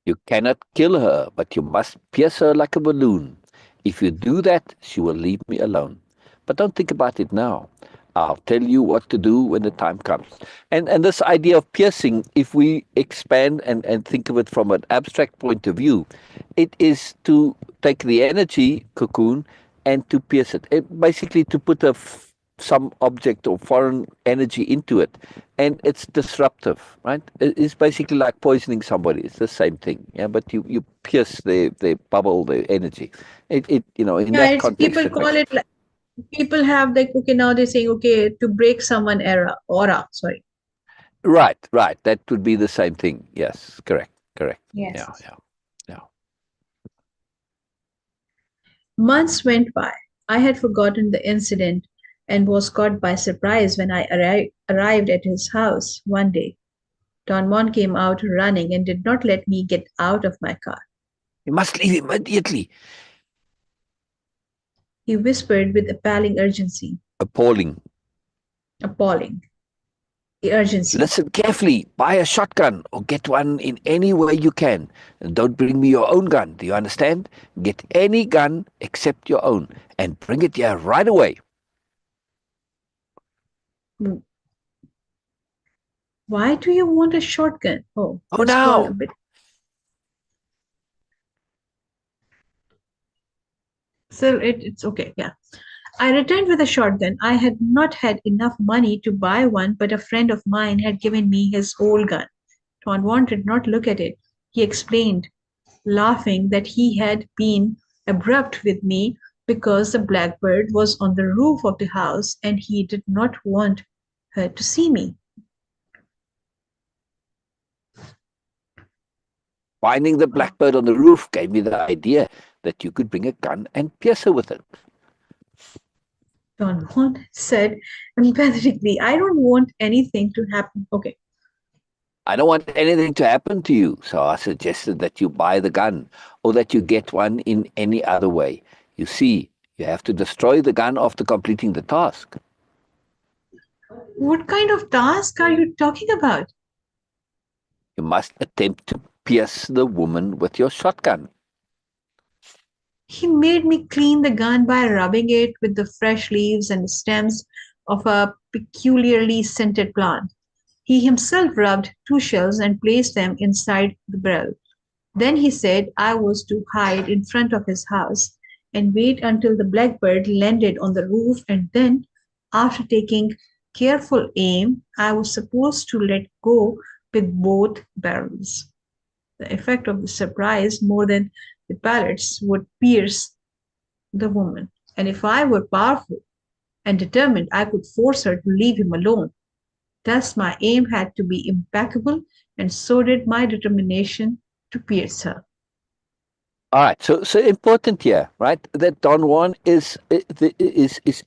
You cannot kill her, but you must pierce her like a balloon. If you do that, she will leave me alone. But don't think about it now. I'll tell you what to do when the time comes. And this idea of piercing, if we expand and think of it from an abstract point of view, it is to take the energy cocoon and to pierce it basically to put some object or foreign energy into it, and it's disruptive, right? It's basically like poisoning somebody. It's the same thing, yeah. But you pierce the bubble, the energy. In Yeah, that it's context, people it call makes it like people have like okay now they're saying okay to break someone aura. Sorry. right. That would be the same thing. Yes, correct. Yeah, Yes. yeah, yeah. Months went by. I had forgotten the incident and was caught by surprise when I arrived at his house one day. Don Juan came out running and did not let me get out of my car. You must leave immediately. He whispered with appalling urgency. Appalling. Appalling urgency. Listen carefully. Buy a shotgun or get one in any way you can. And don't bring me your own gun. Do you understand? Get any gun except your own and bring it here right away. Why do you want a shotgun? Oh, Oh, let's scroll a now. bit. So it's okay, yeah. I returned with a shotgun. I had not had enough money to buy one, but a friend of mine had given me his old gun. Don Juan did not look at it. He explained, laughing, that he had been abrupt with me because the blackbird was on the roof of the house and he did not want her to see me. Finding the blackbird on the roof gave me the idea that you could bring a gun and pierce her with it. Don Juan said emphatically, I don't want anything to happen. Okay. I don't want anything to happen to you, so I suggested that you buy the gun or that you get one in any other way. You see, you have to destroy the gun after completing the task. What kind of task are you talking about? You must attempt to pierce the woman with your shotgun. He made me clean the gun by rubbing it with the fresh leaves and stems of a peculiarly scented plant. He himself rubbed 2 shells and placed them inside the barrel. Then he said I was to hide in front of his house and wait until the blackbird landed on the roof, and then, after taking careful aim, I was supposed to let go with both barrels. The effect of the surprise, more than the pellets, would pierce the woman, and if I were powerful and determined, I could force her to leave him alone. Thus, my aim had to be impeccable, and so did my determination to pierce her. All right, so important here, right? That Don Juan is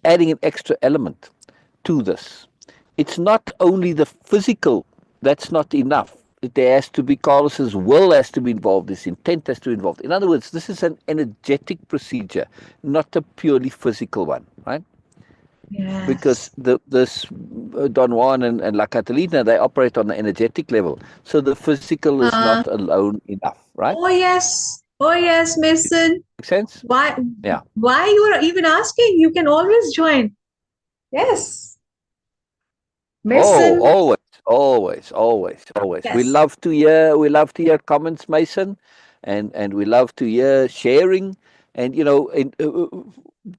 adding an extra element to this. It's not only the physical that's not enough. There has to be Carlos's will has to be involved. His intent has to be involved. In other words, this is an energetic procedure, not a purely physical one, right? Because Yes. this Don Juan and La Catalina, they operate on the energetic level, so the physical is Uh, not alone enough, right? oh yes. Oh yes, Mason. Make sense? Why Yeah. why you are even asking? You can always join. Yes. Oh, Mason. always. Yes. We love to hear comments, Mason, and we love to hear sharing. And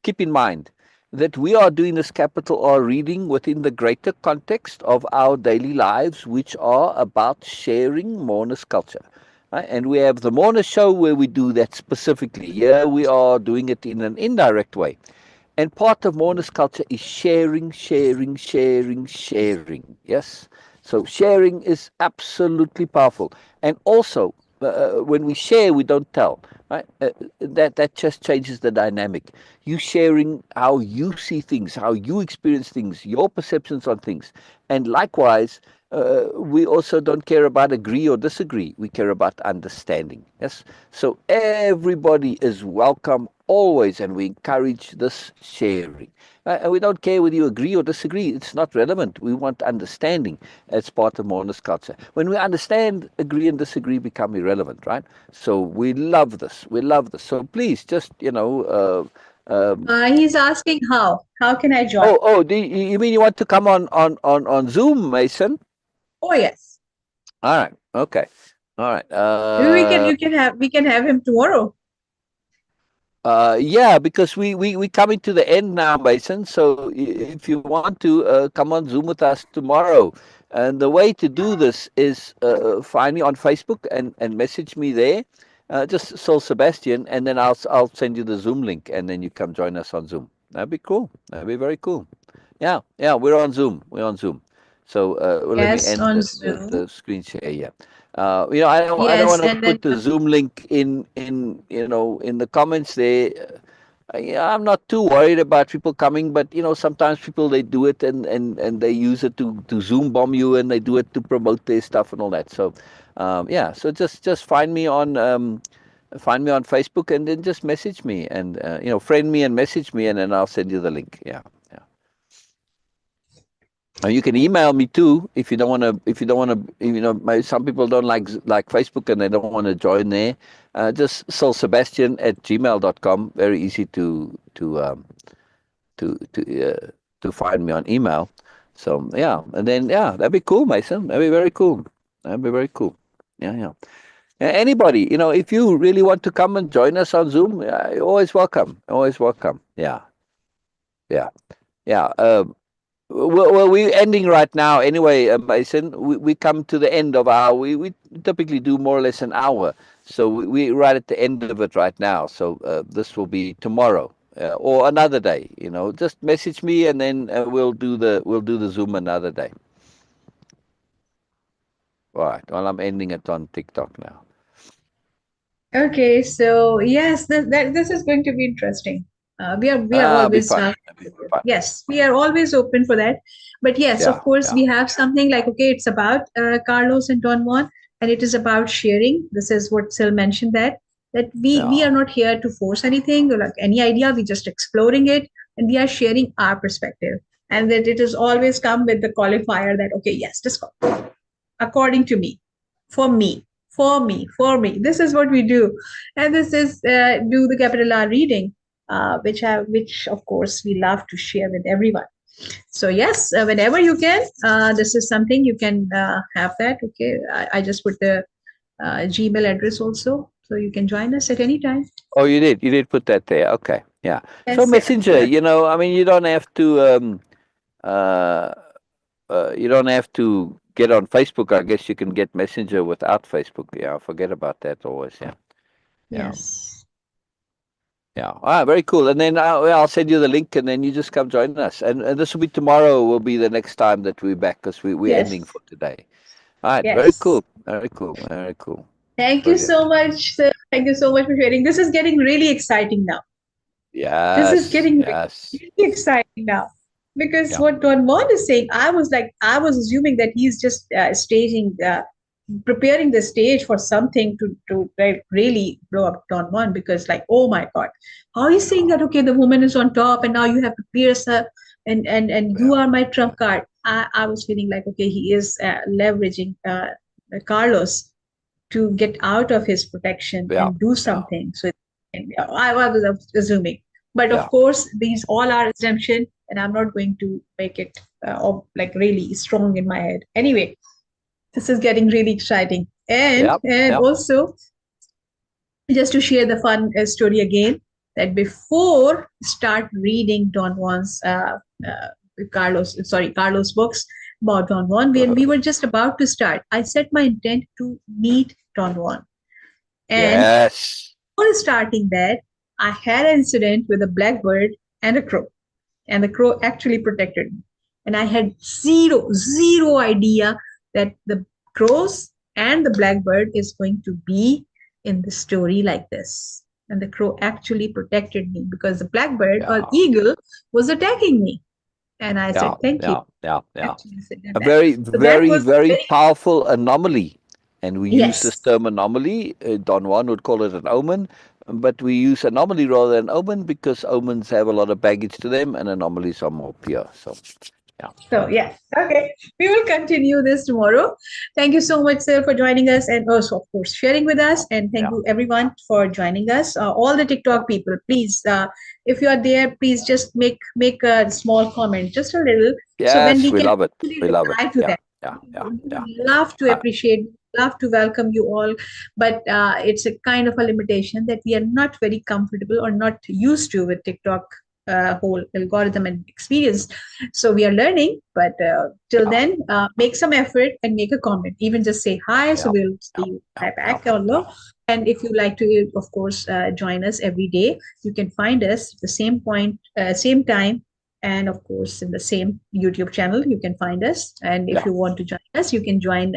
keep in mind that we are doing this capital R reading within the greater context of our daily lives, which are about sharing Moreness culture. Right? And we have the Moreness show where we do that specifically. Here we are doing it in an indirect way. And part of Moreness-Culture is sharing. Yes? So sharing is absolutely powerful. And also, when we share, we don't tell. Right? That just changes the dynamic. You sharing how you see things, how you experience things, your perceptions on things. And likewise, we also don't care about agree or disagree. We care about understanding. Yes. So everybody is welcome always, and we encourage this sharing. And we don't care whether you agree or disagree. It's not relevant. We want understanding as part of Moreness culture. When we understand, agree and disagree become irrelevant, right? So we love this. We love this. So please, just He's asking how. How can I join? you mean you want to come on Zoom, Mason? Oh yes. All right. Okay. All right. Maybe we can have him tomorrow. Yeah, because we coming to the end now, Mason. So if you want to come on Zoom with us tomorrow, and the way to do this is find me on Facebook and message me there, just Syl Sabastian, and then I'll send you the Zoom link, and then you come join us on Zoom. That'd be cool. That'd be very cool. Yeah, yeah, we're on Zoom. We're on Zoom. So well, let me Yes, end on the Zoom. screen share. Yeah. I don't Yes, want to and then put the Zoom link in the comments there. Yeah, I'm not too worried about people coming, but sometimes people they do it and they use it to Zoom bomb you, and they do it to promote their stuff and all that. So yeah, so just find me on Facebook, and then just message me, and friend me and message me, and then I'll send you the link. Yeah, yeah. You can email me too if you don't want to. If you don't want to, some people don't like Facebook and they don't want to join there. Just sylsabastian@gmail.com. Very easy to find me on email. So yeah, and then yeah, that'd be cool, Mason. That'd be very cool. That'd be very cool. Yeah, yeah. Anybody, if you really want to come and join us on Zoom, you're always welcome. Always welcome. Yeah, yeah, yeah. Well, we're ending right now anyway, Mason. We come to the end of we typically do more or less an hour. So we're right at the end of it right now. So this will be tomorrow or another day. Just message me, and then we'll do the Zoom another day. All right. Well, I'm ending it on TikTok now. okay, so yes, this is going to be interesting. We are Be always fun. Be fun. yes, we are always open for that. But yes, of Yeah, course, yeah, we have something like okay, it's about Carlos and Don Juan, and it is about sharing. This is what Syl mentioned that we yeah, are not here to force anything or like any idea. We just exploring it, and we are sharing our perspective, and that it is always come with the qualifier that okay, yes, just according to me, for me, for me, for me. This is what we do, and this is do the capital R reading, which of course we love to share with everyone. So yes, whenever you can, this is something you can have that. Okay, I just put the Gmail address also, so you can join us at any time. Oh, you did put that there. Okay. Yeah. So Yes, yes, Messenger, I mean, you don't have to. Uh, you don't have to get on Facebook. I guess you can get Messenger without Facebook. Yeah, forget about that always. Yeah, yeah, yes, yeah. Very cool. And then I'll send you the link, and then you just come join us. And this will be tomorrow. Will be the next time that we're back because we're ending yes, for today. All right. Very yes. cool. Very cool. Very cool. Thank you so Brilliant. much, sir. Thank you so much for sharing. This is getting really exciting now. This is Yes. getting Yes. really exciting now because Yeah. what Don Juan is saying, I was assuming that he's just preparing the stage for something to like really blow up Don Juan because like, oh my God, how he's saying Yeah. that, okay, the woman is on top and now you have to pierce her and you Yeah. are my trump card. I was feeling like, okay, he is leveraging Carlos to get out of his protection Yeah. and do Yeah. something. So I was assuming, but of Yeah. course, these all are assumption, and I'm not going to make it like really strong in my head. Anyway, this is getting really exciting, and Yeah. and Yeah. also just to share the fun story again that before start reading Don Juan's Carlos books about Don Juan, when we were just about to start, I set my intent to meet Don Juan. And Yes. before starting that, I had an incident with a blackbird and a crow, and the crow actually protected me. And I had zero idea that the crows and the blackbird is going to be in the story like this. And the crow actually protected me because the blackbird or Yeah. eagle was attacking me. And I Yeah, said, thank you. yeah, yeah, yeah. Actually said A that. very, So that very, was very very, powerful anomaly. And we use this yes. term anomaly. Don Juan would call it an omen, but we use anomaly rather than omen because omens have a lot of baggage to them and anomalies are more pure. So, yeah. So, yeah. Okay. We will continue this tomorrow. Thank you so much, sir, for joining us and also, of course, sharing with us. And thank Yeah, you, everyone, for joining us. All the yeah. TikTok people, please, if you are there, please just make a small comment, just a little, so then Yes, we we can love it. actually We love it. reply to Yeah, them. yeah, yeah, We yeah. would love to Uh, appreciate, love to welcome you all, but it's a kind of a limitation that we are not very comfortable or not used to with TikTok whole algorithm and experience. So we are learning, but till yeah, then, make some effort and make a comment. Even just say hi, so yeah, we'll see yeah, you yeah, hi yeah, back or no. yeah. And if you like to, of course, join us every day, you can find us at the same point, same time, and of course in the same YouTube channel. You can find us. And if Yeah. you want to join us, you can join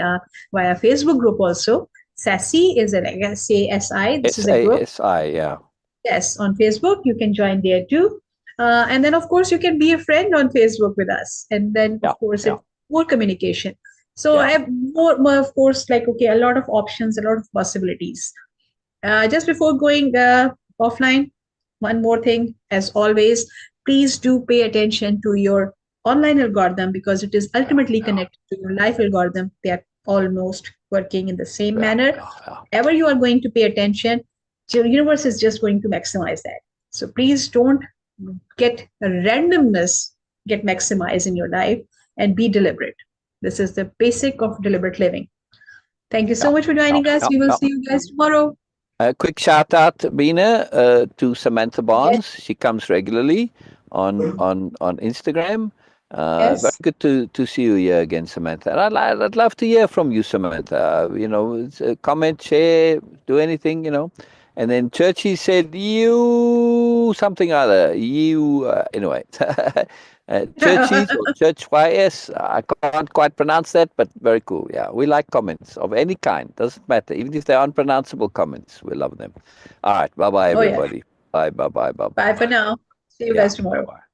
via Facebook group also. Sassy is like SASI. This is a group. SASI, yeah. Yes, on Facebook, you can join there too. And then, of course, you can be a friend on Facebook with us. And then, Yeah, of course, yeah, it's more communication. So I yeah. have more, of course, like, okay, a lot of options, a lot of possibilities. Just before going offline, one more thing, as always, please do pay attention to your online algorithm because it is Yeah, ultimately yeah, connected to your life algorithm. They are almost working in the same yeah, manner. yeah, yeah. Ever you are going to pay attention, the universe is just going to maximize that. So please don't get a randomness get maximized in your life and be deliberate. This is the basic of deliberate living. Thank you Yeah, so much for yeah, joining us. yeah, We will yeah. see you guys tomorrow. A quick shout out, Beena, to Samantha Yes, Barnes. She comes regularly on Instagram. Very yes. good to see you here again, Samantha. And I'd love to hear from you, Samantha. Comment, share, do anything, And then Churchy said, you something other. Anyway. Churchies or Church YS. I can't quite pronounce that, but very cool. Yeah, we like comments of any kind. Doesn't matter. Even if they're unpronounceable comments, we love them. All right. Bye bye, Oh, yeah. everybody. Bye, bye, bye, bye, bye, Bye for bye. now. See you Yeah, guys bye tomorrow. bye.